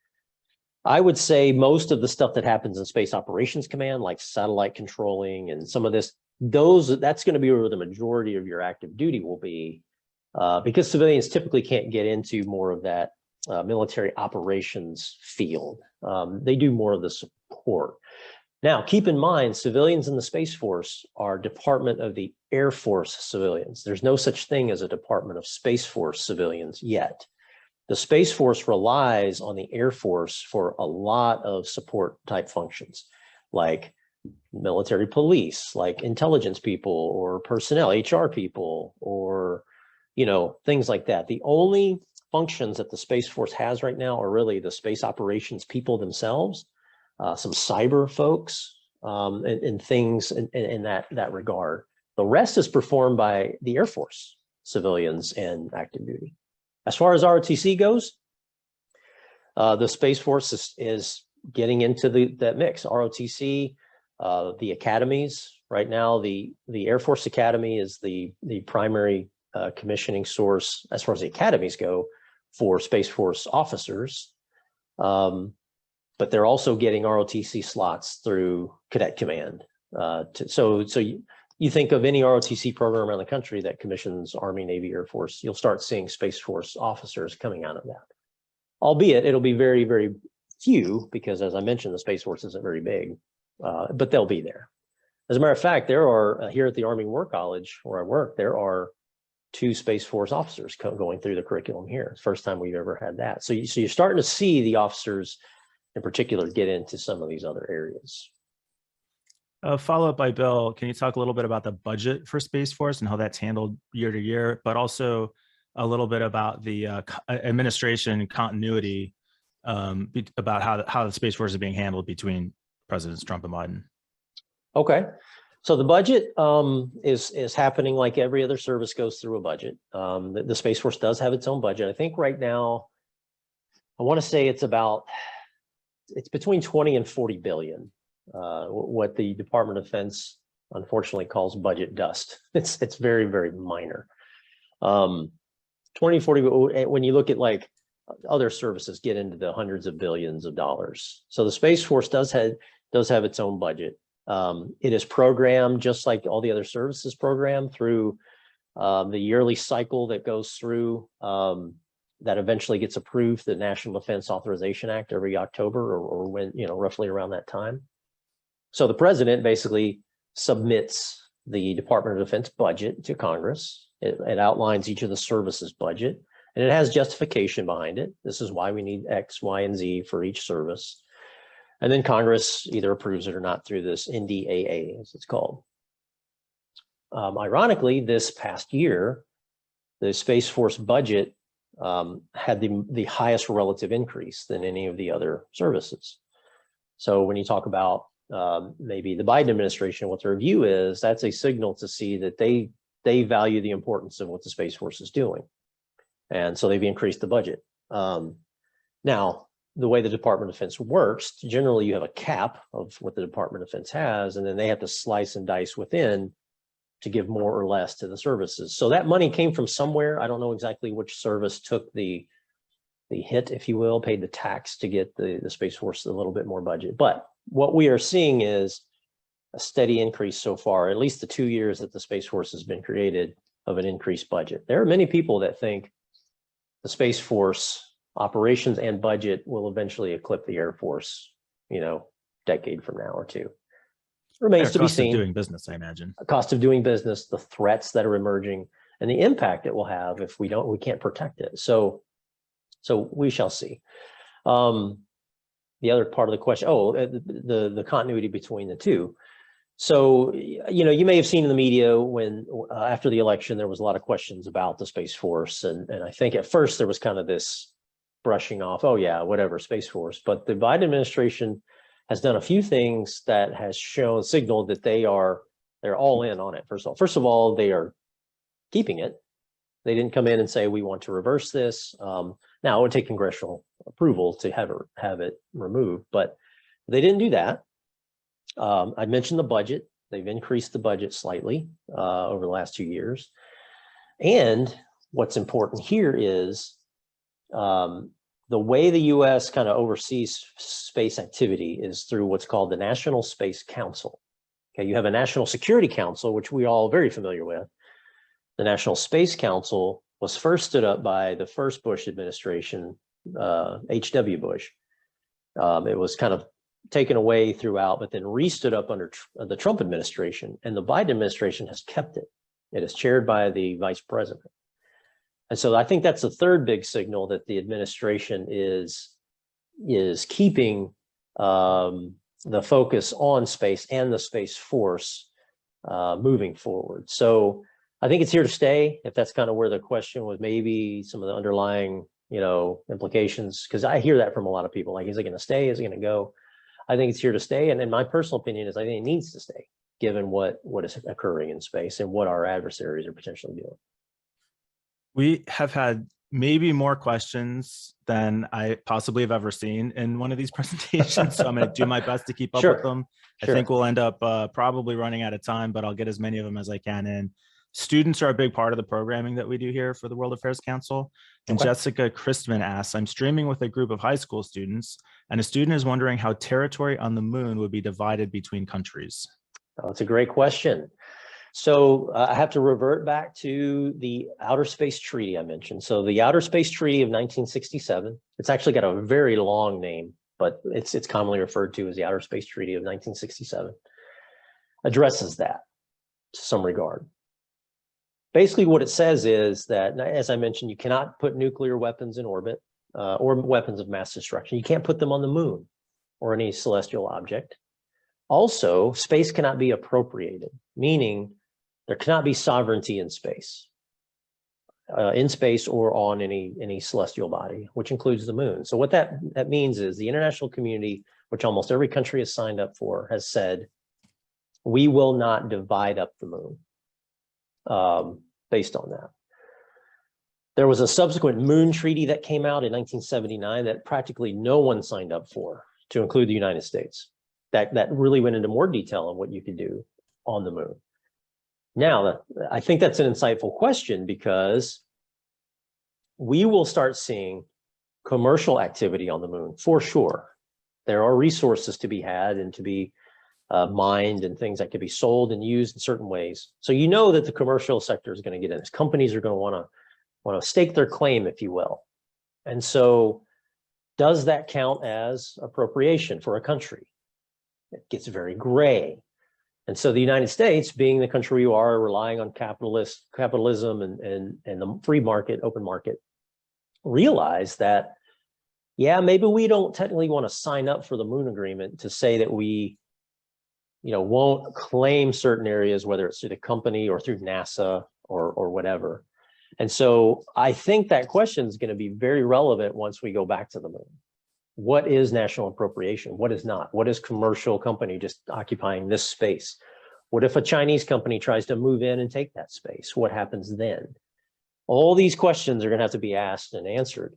[SPEAKER 3] I would say most of the stuff that happens in Space Operations Command, like satellite controlling and some of this, that's going to be where the majority of your active duty will be, because civilians typically can't get into more of that military operations field. They do more of the support. Now, keep in mind, civilians in the Space Force are Department of the Air Force civilians. There's no such thing as a Department of Space Force civilians yet. The Space Force relies on the Air Force for a lot of support type functions, like military police, like intelligence people or personnel, HR people, or, you know, things like that. The only functions that the Space Force has right now are really the space operations people themselves, some cyber folks, and things in that regard. The rest is performed by the Air Force civilians and active duty. As far as ROTC goes, the Space Force is getting into that mix. ROTC, the academies right now, the Air Force Academy is the primary commissioning source as far as the academies go for Space Force officers. But they're also getting ROTC slots through Cadet Command. So you think of any ROTC program around the country that commissions Army, Navy, Air Force, you'll start seeing Space Force officers coming out of that. Albeit it'll be very, very few, because as I mentioned, the Space Force isn't very big, but they'll be there. As a matter of fact, there are, here at the Army War College where I work, there are 2 Space Force officers going through the curriculum here. It's the first time we've ever had that. So you're starting to see the officers in particular get into some of these other areas. A follow-up by Bill, can you talk a little bit about the budget for Space Force and how that's handled year to year, but also a little bit about the administration continuity, about how the Space Force is being handled between Presidents Trump and Biden?
[SPEAKER 2] Okay. So the budget is happening like every other service goes through a budget. The Space Force does have its own budget. I think right now, I want to say it's between 20 and 40 billion. What the Department of Defense unfortunately calls budget dust. It's very, very minor. 20, 40, when you look at like other services get into the hundreds of billions of dollars. So the Space Force does have its own budget. It is programmed just like all the other services programmed through the yearly cycle that goes through that eventually gets approved, the National Defense Authorization Act every October or when, roughly around that time. So the president basically submits the Department of Defense budget to Congress. It outlines each of the services budget, and it has justification behind it. This is why we need X, Y, and Z for each service. And then Congress either approves it or not through this NDAA, as it's called. Ironically, this past year, the Space Force budget had the highest relative increase than any of the other services. So when you talk about maybe the Biden administration, what their view is, that's a signal to see that they value the importance of what the Space Force is doing. And so they've increased the budget. Now, the way the Department of Defense works, generally you have a cap of what the Department of Defense has, and then they have to slice and dice within to give more or less to the services. So that money came from somewhere. I don't know exactly which service took the hit, if you will, paid the tax to get the Space Force a little bit more budget. But what we are seeing is a steady increase so far, at least the 2 years that the Space Force has been created, of an increased budget. There are many people that think the Space Force operations and budget will eventually eclipse the Air Force, decade from now or two. Remains to be seen.
[SPEAKER 3] Cost of doing business, I imagine.
[SPEAKER 2] Cost of doing business, the threats that are emerging, and the impact it will have if we can't protect it. So we shall see. The other part of the question, the continuity between the two. So, you may have seen in the media when after the election, there was a lot of questions about the Space Force. And I think at first there was kind of this brushing off, oh yeah, whatever, Space Force. But the Biden administration has done a few things that has signaled that they're all in on it. First of all, they are keeping it. They didn't come in and say, we want to reverse this. Now it would take congressional approval to have it removed, but they didn't do that. I mentioned the budget. They've increased the budget slightly over the last 2 years. And what's important here is the way the U.S. kind of oversees space activity is through what's called the National Space Council. Okay, you have a National Security Council, which we all very familiar with. The National Space Council was first stood up by the first Bush administration, H.W. Bush. It was kind of taken away throughout, but then re-stood up under the Trump administration, and the Biden administration has kept it. It is chaired by the vice president. And so I think that's the third big signal that the administration is keeping the focus on space and the Space Force moving forward. So I think it's here to stay, if that's kind of where the question was, maybe some of the underlying, implications, because I hear that from a lot of people, like, is it going to stay? Is it going to go? I think it's here to stay. And in my personal opinion is I think it needs to stay, given what is occurring in space and what our adversaries are potentially doing.
[SPEAKER 3] We have had maybe more questions than I possibly have ever seen in one of these presentations. So I'm going to do my best to keep up with them. Sure. I think we'll end up probably running out of time, but I'll get as many of them as I can in. Students are a big part of the programming that we do here for the World Affairs Council. And Jessica Christman asks, I'm streaming with a group of high school students, and a student is wondering how territory on the moon would be divided between countries.
[SPEAKER 2] Oh, that's a great question. So I have to revert back to the Outer Space Treaty I mentioned. So the Outer Space Treaty of 1967, it's actually got a very long name, but it's commonly referred to as the Outer Space Treaty of 1967, addresses that to some regard. Basically what it says is that, as I mentioned, you cannot put nuclear weapons in orbit or weapons of mass destruction. You can't put them on the moon or any celestial object. Also, space cannot be appropriated, meaning there cannot be sovereignty in space or on any celestial body, which includes the moon. So what that means is the international community, which almost every country has signed up for, has said, we will not divide up the moon based on that. There was a subsequent moon treaty that came out in 1979 that practically no one signed up for, to include the United States. That really went into more detail on what you could do on the moon. Now, I think that's an insightful question, because we will start seeing commercial activity on the moon for sure. There are resources to be had and to be mined, and things that could be sold and used in certain ways. So you know that the commercial sector is going to get in this. Companies are going to want to stake their claim, if you will. And so does that count as appropriation for a country? It gets very gray. And so the United States, being the country you are, relying on capitalism and the free market, open market, realized that, yeah, maybe we don't technically want to sign up for the moon agreement to say that we, won't claim certain areas, whether it's through the company or through NASA or whatever. And so I think that question is going to be very relevant once we go back to the moon. What is national appropriation? What is not? What is commercial company just occupying this space? What if a Chinese company tries to move in and take that space? What happens then? All these questions are going to have to be asked and answered.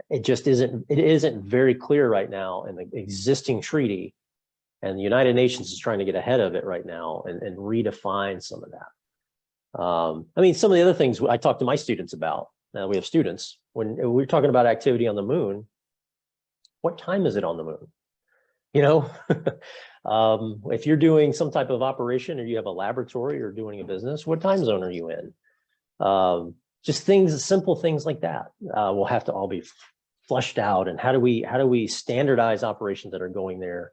[SPEAKER 2] It isn't very clear right now in the existing treaty, and the United Nations is trying to get ahead of it right now and redefine some of that. I mean, some of the other things I talk to my students about, we have students, when we're talking about activity on the moon, what time is it on the moon? If you're doing some type of operation, or you have a laboratory or doing a business, what time zone are you in? Just simple things like that will have to all be flushed out. And how do we standardize operations that are going there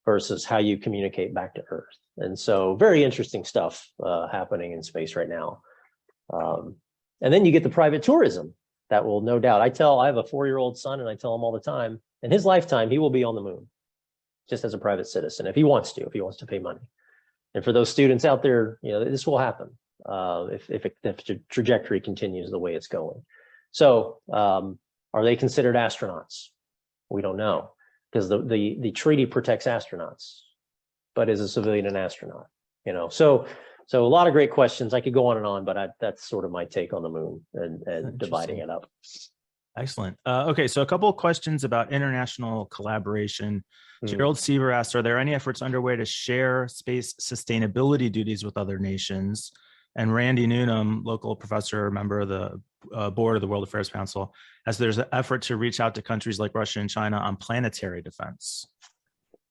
[SPEAKER 2] versus how you communicate back to Earth? And so very interesting stuff happening in space right now. And then you get the private tourism that will, no doubt, I have a 4-year-old son, and I tell him all the time, in his lifetime, he will be on the moon just as a private citizen, if he wants to pay money. And for those students out there, this will happen if the trajectory continues the way it's going. So are they considered astronauts? We don't know, because the treaty protects astronauts, but is a civilian an astronaut? So a lot of great questions. I could go on and on, but that's sort of my take on the moon and dividing it up.
[SPEAKER 3] Excellent. Okay, so a couple of questions about international collaboration. Gerald Seaver asked, are there any efforts underway to share space sustainability duties with other nations? And Randy Newnham, local professor, member of the board of the World Affairs Council, as there's an effort to reach out to countries like Russia and China on planetary defense.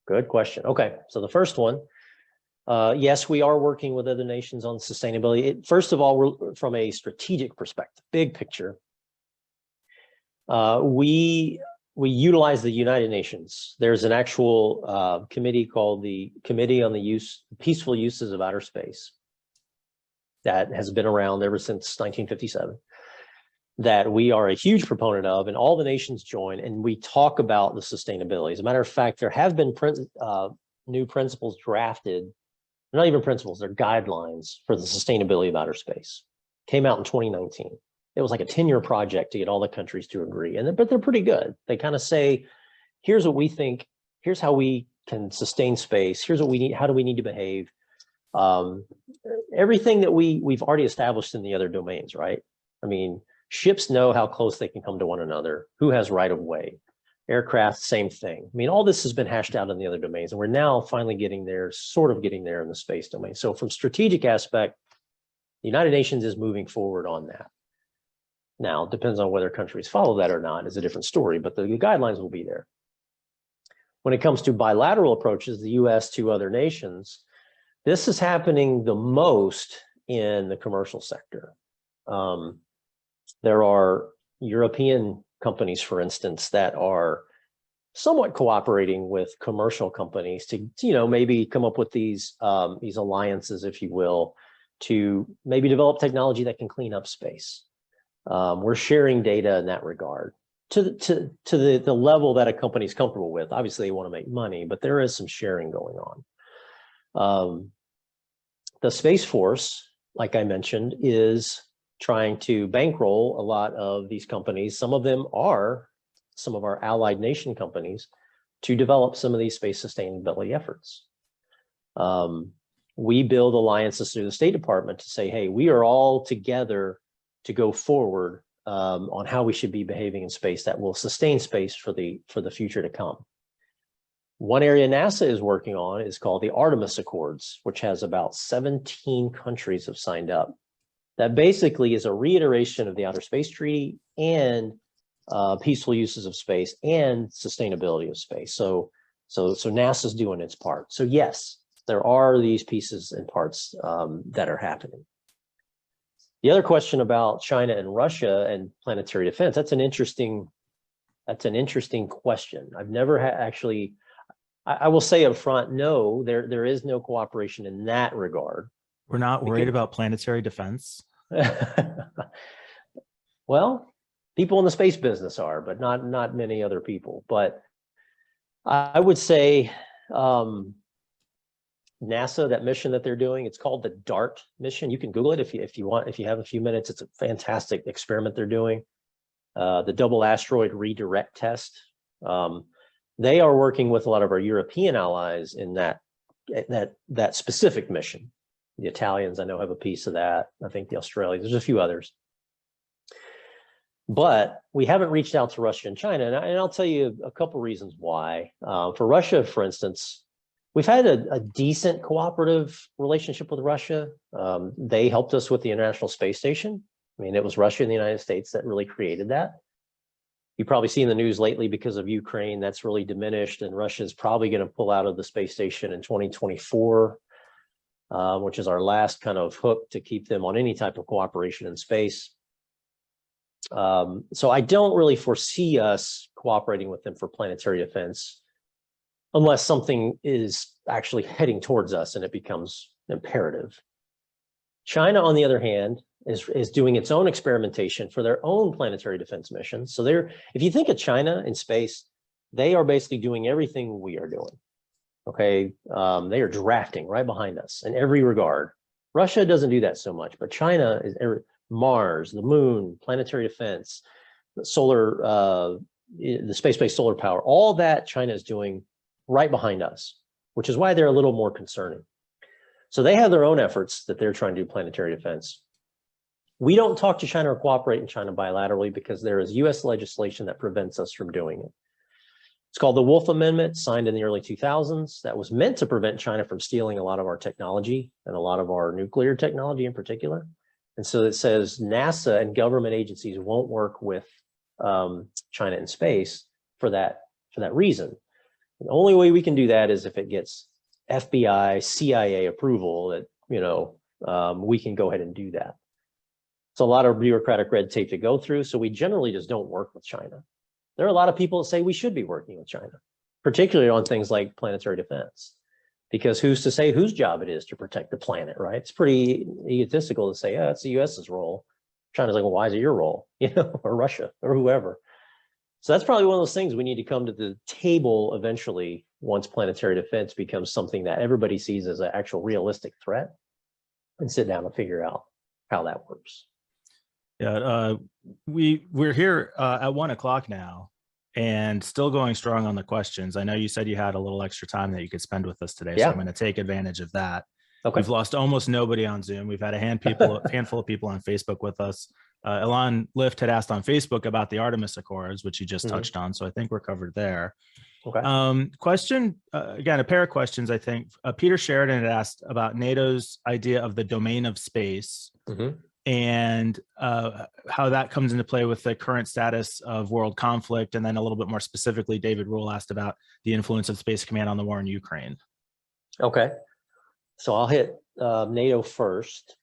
[SPEAKER 2] Good question. Okay, so the first one, yes, we are working with other nations on sustainability. First of all, we're, from a strategic perspective, big picture, we utilize the United Nations. There's an actual committee called the Committee on the Peaceful Uses of Outer Space that has been around ever since 1957, that we are a huge proponent of, and all the nations join, and we talk about the sustainability. As a matter of fact, there have been new principles drafted. They're not even principles, they're guidelines for the sustainability of outer space. Came out in 2019. It was like a 10-year project to get all the countries to agree, but they're pretty good. They kind of say, here's what we think, here's how we can sustain space, here's what we need, how do we need to behave. Everything that we've already established in the other domains, right? I mean, ships know how close they can come to one another, who has right of way, aircraft, same thing. I mean, all this has been hashed out in the other domains, and we're now finally getting there, sort of getting there in the space domain. So from strategic aspect, the United Nations is moving forward on that. Now, it depends on whether countries follow that or not, is a different story, but the guidelines will be there. When it comes to bilateral approaches, the US to other nations, this is happening the most in the commercial sector. There are European companies, for instance, that are somewhat cooperating with commercial companies to, maybe come up with these alliances, if you will, to maybe develop technology that can clean up space. We're sharing data in that regard. the level that a company's comfortable with. Obviously, they want to make money, but there is some sharing going on. The Space Force, like I mentioned, is trying to bankroll a lot of these companies. Some of them are some of our allied nation companies to develop some of these space sustainability efforts. We build alliances through the State Department to say, hey, we are all together to go forward on how we should be behaving in space that will sustain space for the future to come. One area NASA is working on is called the Artemis Accords, which has about 17 countries have signed up. That basically is a reiteration of the Outer Space Treaty and peaceful uses of space and sustainability of space. So NASA's doing its part. So yes, there are these pieces and parts that are happening. The other question about China and Russia and planetary defense, that's an interesting question. I've never actually, I will say up front, no, there is no cooperation in that regard.
[SPEAKER 3] We're not worried about planetary defense.
[SPEAKER 2] Well, people in the space business are, but not many other people. But I would say NASA, that mission that they're doing, it's called the DART mission. You can Google it if you want, if you have a few minutes. It's a fantastic experiment they're doing. The double asteroid redirect test. They are working with a lot of our European allies in that specific mission. The Italians, I know, have a piece of that. I think the Australians, there's a few others. But we haven't reached out to Russia and China. And I'll tell you a couple reasons why. For Russia, for instance, we've had a decent cooperative relationship with Russia. They helped us with the International Space Station. I mean, it was Russia and the United States that really created that. You probably seen the news lately because of Ukraine, that's really diminished, and Russia is probably going to pull out of the space station in 2024, which is our last kind of hook to keep them on any type of cooperation in space. So I don't really foresee us cooperating with them for planetary defense unless something is actually heading towards us and it becomes imperative. China, on the other hand, is doing its own experimentation for their own planetary defense missions. So if you think of China in space, they are basically doing everything we are doing. Okay, they are drafting right behind us in every regard. Russia doesn't do that so much, but China is Mars, the moon, planetary defense, the solar, the space-based solar power, all that China is doing right behind us, which is why they're a little more concerning. So they have their own efforts that they're trying to do planetary defense. We don't talk to China or cooperate in China bilaterally because there is US legislation that prevents us from doing it. It's called the Wolf Amendment, signed in the early 2000s. That was meant to prevent China from stealing a lot of our technology and a lot of our nuclear technology in particular. And so it says NASA and government agencies won't work with China in space for that reason. The only way we can do that is if it gets FBI, CIA approval that, you know, we can go ahead and do that. It's a lot of bureaucratic red tape to go through. So we generally just don't work with China. There are a lot of people that say we should be working with China, particularly on things like planetary defense, because who's to say whose job it is to protect the planet, right? It's pretty egotistical to say, oh, it's the US's role. China's like, well, why is it your role? You know, or Russia or whoever. So that's probably one of those things we need to come to the table eventually once planetary defense becomes something that everybody sees as an actual realistic threat, and sit down and figure out how that works.
[SPEAKER 3] Yeah, we're here at 1 o'clock now and still going strong on the questions. I know you said you had a little extra time that you could spend with us today, so I'm going to take advantage of that. Okay. We've lost almost nobody on Zoom. We've had a handful of people on Facebook with us. Elon Lift had asked on Facebook about the Artemis Accords, which you just touched on, so I think we're covered there. Okay. Question, again, a pair of questions, I think. Peter Sheridan had asked about NATO's idea of the domain of space. And how that comes into play with the current status of world conflict. And then a little bit more specifically, David Rule asked about the influence of Space Command on the war in Ukraine. Okay, so I'll hit NATO first.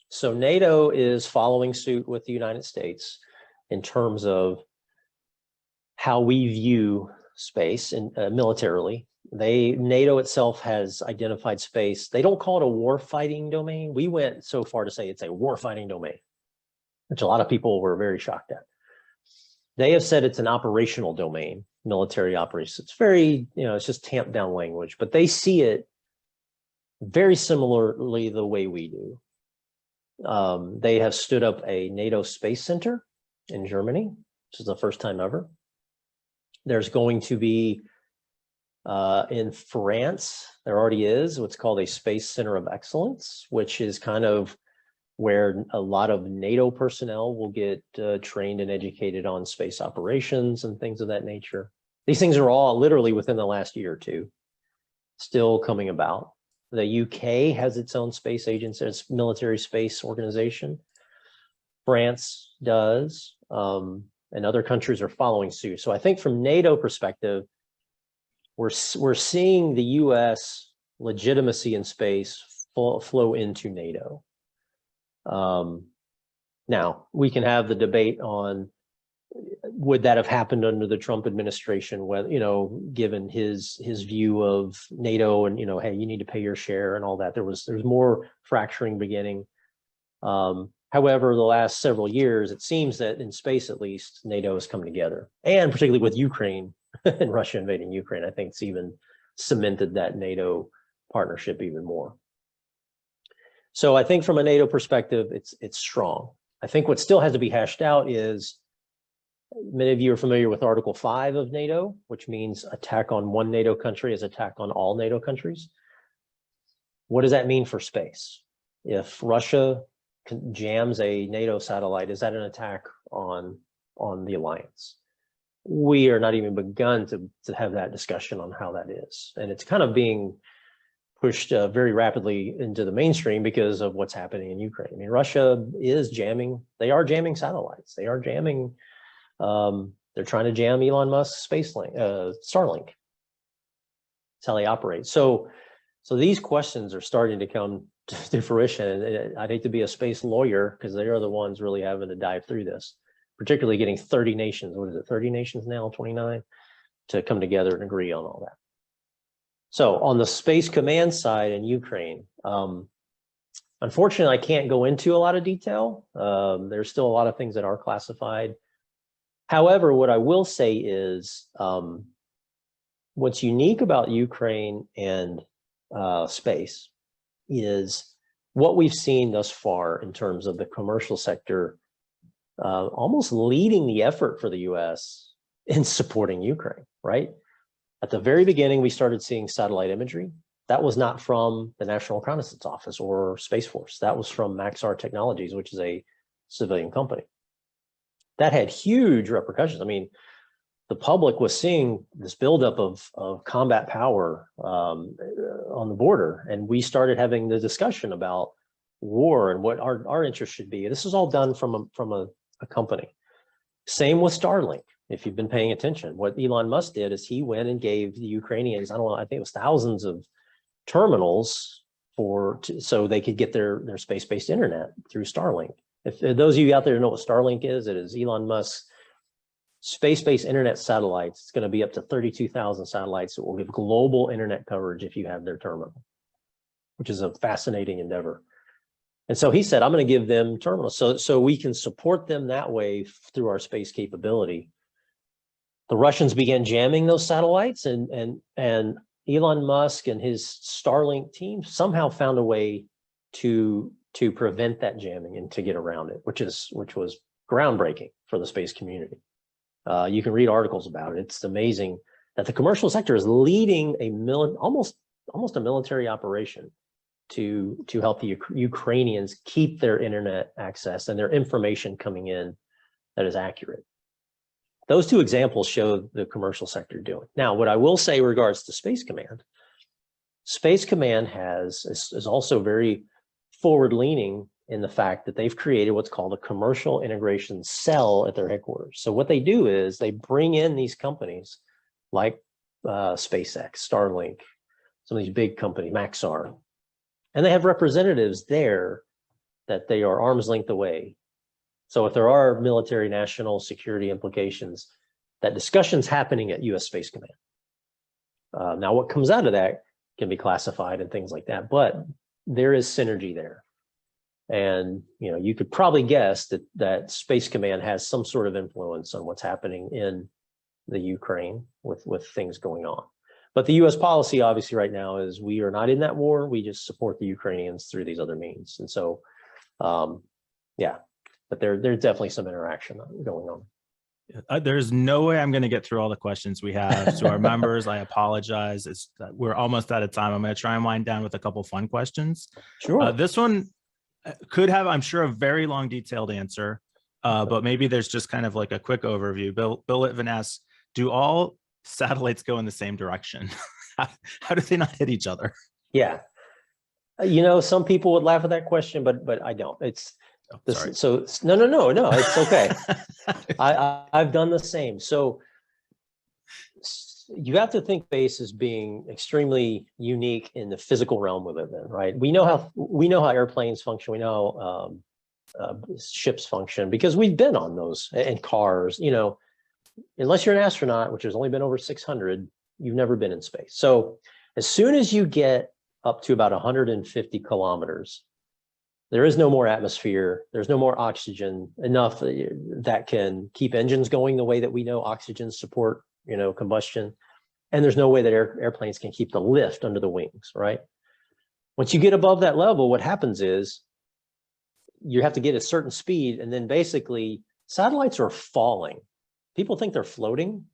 [SPEAKER 3] So NATO is following suit with the United States in terms of how we view space and militarily. NATO itself has identified space. They don't call it a war-fighting domain. We went so far to say it's a war-fighting domain, which a lot of people were very shocked at.
[SPEAKER 2] They have said it's an operational domain, military operations. It's very, it's just tamped down language, but they see it very similarly the way we do. They have stood up a NATO space center in Germany, which is the first time ever. There's going to be in France, there already is what's called a Space Center of Excellence, which is kind of where a lot of NATO personnel will get trained and educated on space operations and things of that nature. These things are all literally within the last year or two, still coming about. The UK has its own space agency, its military space organization. France does, and other countries are following suit. So I think from NATO perspective, we're seeing the US legitimacy in space flow into NATO. Now we can have the debate on would that have happened under the Trump administration, whether, given his view of NATO and, hey, you need to pay your share and all that. There's more fracturing beginning. However, the last several years, it seems that in space, at least, NATO has come together, and particularly with Ukraine and Russia invading Ukraine, I think it's even cemented that NATO partnership even more. So I think from a NATO perspective, it's strong. I think what still has to be hashed out is, many of you are familiar with Article 5 of NATO, which means attack on one NATO country is attack on all NATO countries. What does that mean for space? If Russia jams a NATO satellite, is that an attack on the alliance? We are not even begun to have that discussion on how that is. And it's kind of being pushed very rapidly into the mainstream because of what's happening in Ukraine. I mean, Russia is jamming, they are jamming satellites. They are jamming, they're trying to jam Elon Musk's Starlink. That's how they operate. So these questions are starting to come to fruition. And I'd hate to be a space lawyer because they are the ones really having to dive through this, particularly getting 30 nations, what is it, 30 nations now, 29, to come together and agree on all that. So on the Space Command side in Ukraine, unfortunately, I can't go into a lot of detail. There's still a lot of things that are classified. However, what I will say is what's unique about Ukraine and space is what we've seen thus far in terms of the commercial sector almost leading the effort for the US in supporting Ukraine, right? At the very beginning, we started seeing satellite imagery. That was not from the National Reconnaissance Office or Space Force. That was from Maxar Technologies, which is a civilian company. That had huge repercussions. I mean, the public was seeing this buildup of combat power on the border, and we started having the discussion about war and what our interest should be. This is all done from a company. Same with Starlink. If you've been paying attention, what Elon Musk did is he went and gave the Ukrainians, I don't know, I think it was thousands of terminals so they could get their space-based internet through Starlink. If those of you out there know what Starlink is, it is Elon Musk's space-based internet satellites. It's going to be up to 32,000 satellites that will give global internet coverage if you have their terminal, which is a fascinating endeavor. And so he said, I'm going to give them terminals so we can support them that way through our space capability. The Russians began jamming those satellites, and Elon Musk and his Starlink team somehow found a way to prevent that jamming and to get around it, which was groundbreaking for the space community. You can read articles about it. It's amazing that the commercial sector is leading almost a military operation to help the Ukrainians keep their internet access and their information coming in that is accurate. Those two examples show the commercial sector doing. Now, what I will say in regards to Space Command is also very forward-leaning in the fact that they've created what's called a commercial integration cell at their headquarters. So what they do is they bring in these companies like SpaceX, Starlink, some of these big companies, Maxar, and they have representatives there that they are arm's length away. So if there are military national security implications, that discussion's happening at US Space Command. Now, what comes out of that can be classified and things like that, but there is synergy there. And, you know, you could probably guess that Space Command has some sort of influence on what's happening in the Ukraine with things going on. But the U.S. policy, obviously, right now is we are not in that war. We just support the Ukrainians through these other means. And so, yeah, but there's definitely some interaction going on.
[SPEAKER 3] There's no way I'm going to get through all the questions we have. To our members, I apologize. We're almost out of time. I'm going to try and wind down with a couple fun questions.
[SPEAKER 2] Sure.
[SPEAKER 3] This one could have, I'm sure, a very long, detailed answer, but maybe there's just kind of like a quick overview. Bill Litvin asks, do all satellites go in the same direction? How do they not hit each other?
[SPEAKER 2] Yeah. You know, some people would laugh at that question, but I don't. It's this, so no, it's okay. I've done the same. So you have to think space as being extremely unique in the physical realm we live in, right? We know how airplanes function. We know ships function because we've been on those, and cars. You know, unless you're an astronaut, which has only been over 600, you've never been in space. So as soon as you get up to about 150 kilometers, there is no more atmosphere. There's no more oxygen enough that can keep engines going the way that we know oxygen support, you know, combustion. And there's no way that airplanes can keep the lift under the wings, right? Once you get above that level, what happens is you have to get a certain speed, and then basically satellites are falling. People think they're floating.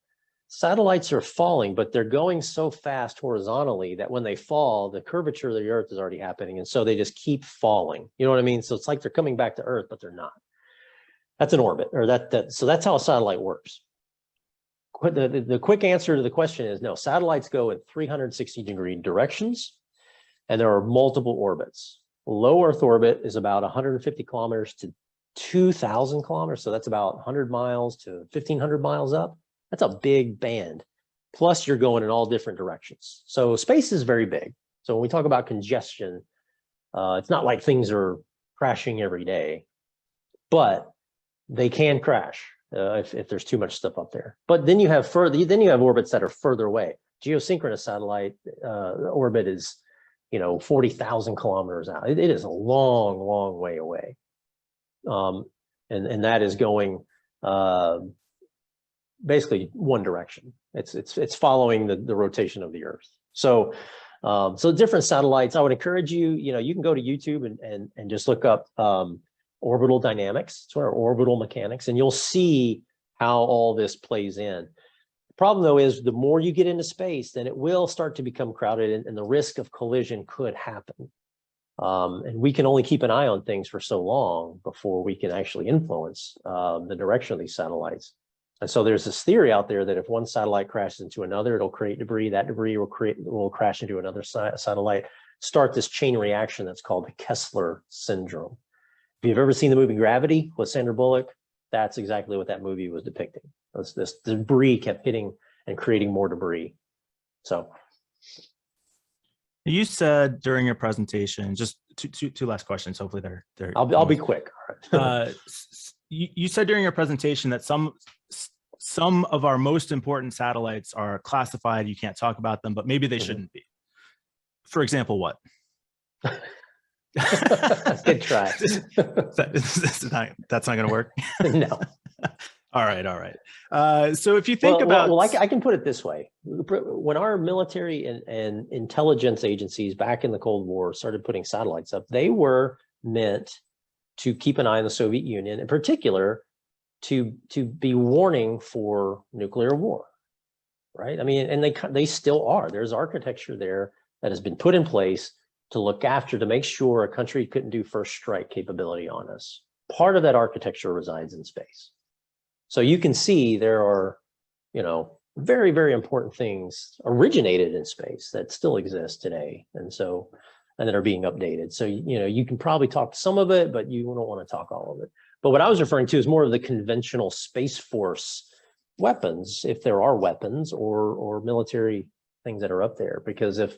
[SPEAKER 2] Satellites are falling, but they're going so fast horizontally that when they fall, the curvature of the Earth is already happening. And so they just keep falling. You know what I mean? So it's like they're coming back to Earth, but they're not. That's an orbit, or so that's how a satellite works. The quick answer to the question is no, satellites go in 360-degree directions, and there are multiple orbits. Low Earth orbit is about 150 kilometers to 2,000 kilometers. So that's about 100 miles to 1,500 miles up. That's a big band. Plus you're going in all different directions. So space is very big. So when we talk about congestion, it's not like things are crashing every day, but they can crash if there's too much stuff up there. But then you have orbits that are further away. Geosynchronous satellite orbit is, you know, 40,000 kilometers out. It is a long, long way away. And that is going basically one direction. It's following the rotation of the Earth. So so different satellites. I would encourage you, you know, you can go to YouTube and just look up orbital dynamics, sort of orbital mechanics, and you'll see how all this plays in. The problem though is the more you get into space, then it will start to become crowded, and the risk of collision could happen. And we can only keep an eye on things for so long before we can actually influence the direction of these satellites. And so there's this theory out there that if one satellite crashes into another, it'll create debris. That debris will crash into another satellite, start this chain reaction that's called the Kessler syndrome. If you've ever seen the movie Gravity with Sandra Bullock, that's exactly what that movie was depicting. This debris kept hitting and creating more debris. So
[SPEAKER 3] you said during your presentation, just two last questions. Hopefully they're
[SPEAKER 2] I'll be quick.
[SPEAKER 3] You said during your presentation that some of our most important satellites are classified. You can't talk about them, but maybe they shouldn't be. For example, what?
[SPEAKER 2] Good try.
[SPEAKER 3] That's not going to work.
[SPEAKER 2] No.
[SPEAKER 3] All right. So if you think about,
[SPEAKER 2] I can put it this way: when our military and intelligence agencies back in the Cold War started putting satellites up, they were meant to keep an eye on the Soviet Union, in particular, to be warning for nuclear war, right? I mean, and they still are. There's architecture there that has been put in place to look after, to make sure a country couldn't do first strike capability on us. Part of that architecture resides in space. So you can see there are, you know, very, very important things originated in space that still exist today. And that are being updated. So, you know, you can probably talk some of it, but you don't want to talk all of it. But what I was referring to is more of the conventional Space Force weapons, if there are weapons or military things that are up there. Because if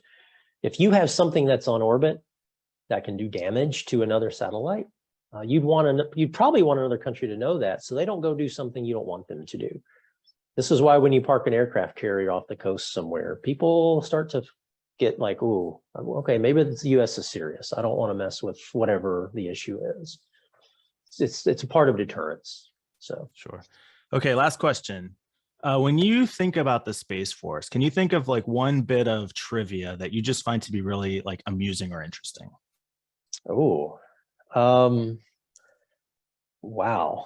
[SPEAKER 2] you have something that's on orbit that can do damage to another satellite, you'd probably want another country to know that, so they don't go do something you don't want them to do. This is why when you park an aircraft carrier off the coast somewhere, people start to get like, ooh, okay, maybe the US is serious. I don't want to mess with whatever the issue is. It's a part of deterrence. So
[SPEAKER 3] Sure. Okay, last question. When you think about the Space Force, can you think of like one bit of trivia that you just find to be really like amusing or interesting?
[SPEAKER 2] oh, wow,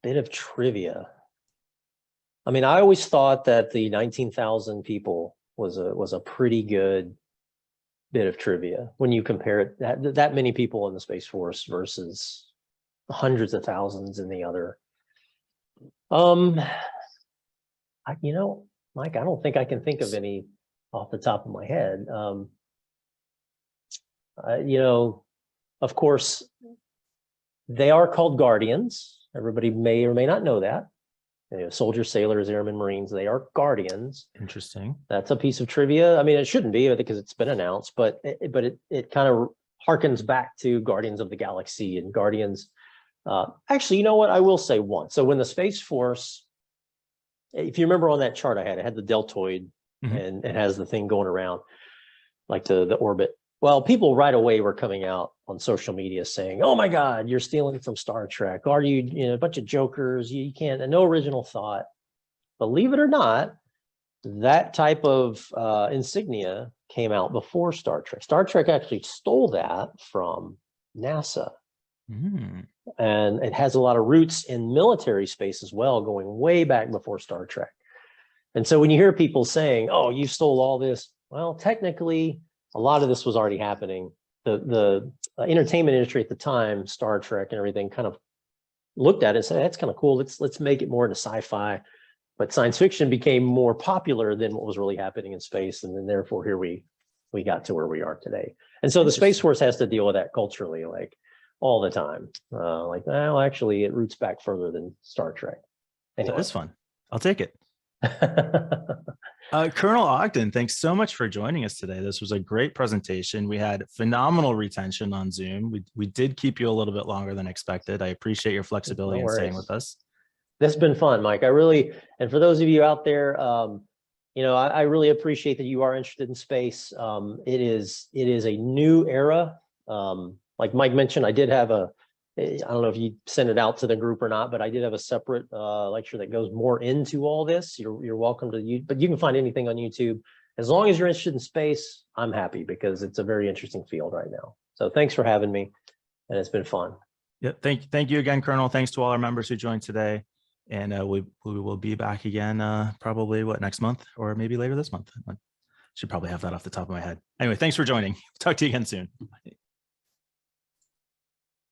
[SPEAKER 2] bit of trivia. I mean, I always thought that the 19,000 people was a pretty good bit of trivia when you compare it that many people in the Space Force versus hundreds of thousands in the other. You know, Mike, I don't think I can think of any off the top of my head. You know, of course, they are called Guardians. Everybody may or may not know that. You know, soldiers, sailors, airmen, Marines, they are Guardians.
[SPEAKER 3] Interesting.
[SPEAKER 2] That's a piece of trivia. I mean, it shouldn't be because it's been announced, but it kind of harkens back to Guardians of the Galaxy and Guardians. Actually, you know what? I will say one. So when the Space Force, if you remember on that chart I had the deltoid and it has the thing going around like the orbit. Well, people right away were coming out on social media saying, oh my God, you're stealing from Star Trek. Are you know, a bunch of jokers, you can't, and no original thought. Believe it or not, that type of insignia came out before Star Trek. Star Trek actually stole that from NASA. And it has a lot of roots in military space as well, going way back before Star Trek. And so when you hear people saying, oh, you stole all this, well, technically, a lot of this was already happening. The entertainment industry at the time, Star Trek and everything, kind of looked at it and said, that's kind of cool. Let's make it more into sci-fi. But science fiction became more popular than what was really happening in space. And then therefore, here we got to where we are today. And so the Space Force has to deal with that culturally, like all the time. Like, well, actually, it roots back further than Star Trek. Anyway.
[SPEAKER 3] That is fun. I'll take it. Colonel Ogden, thanks so much for joining us today. This was a great presentation. We had phenomenal retention on Zoom. We did keep you a little bit longer than expected. I appreciate your flexibility in staying with us.
[SPEAKER 2] This has been fun, Mike. And for those of you out there, you know, I really appreciate that you are interested in space. It is a new era. Like Mike mentioned, I did have I don't know if you sent it out to the group or not, but I did have a separate lecture that goes more into all this. You're welcome to but you can find anything on YouTube. As long as you're interested in space, I'm happy because it's a very interesting field right now. So thanks for having me, and it's been fun.
[SPEAKER 3] Yeah, thank you again, Colonel. Thanks to all our members who joined today. And we will be back again probably next month or maybe later this month. I should probably have that off the top of my head. Anyway, thanks for joining. Talk to you again soon.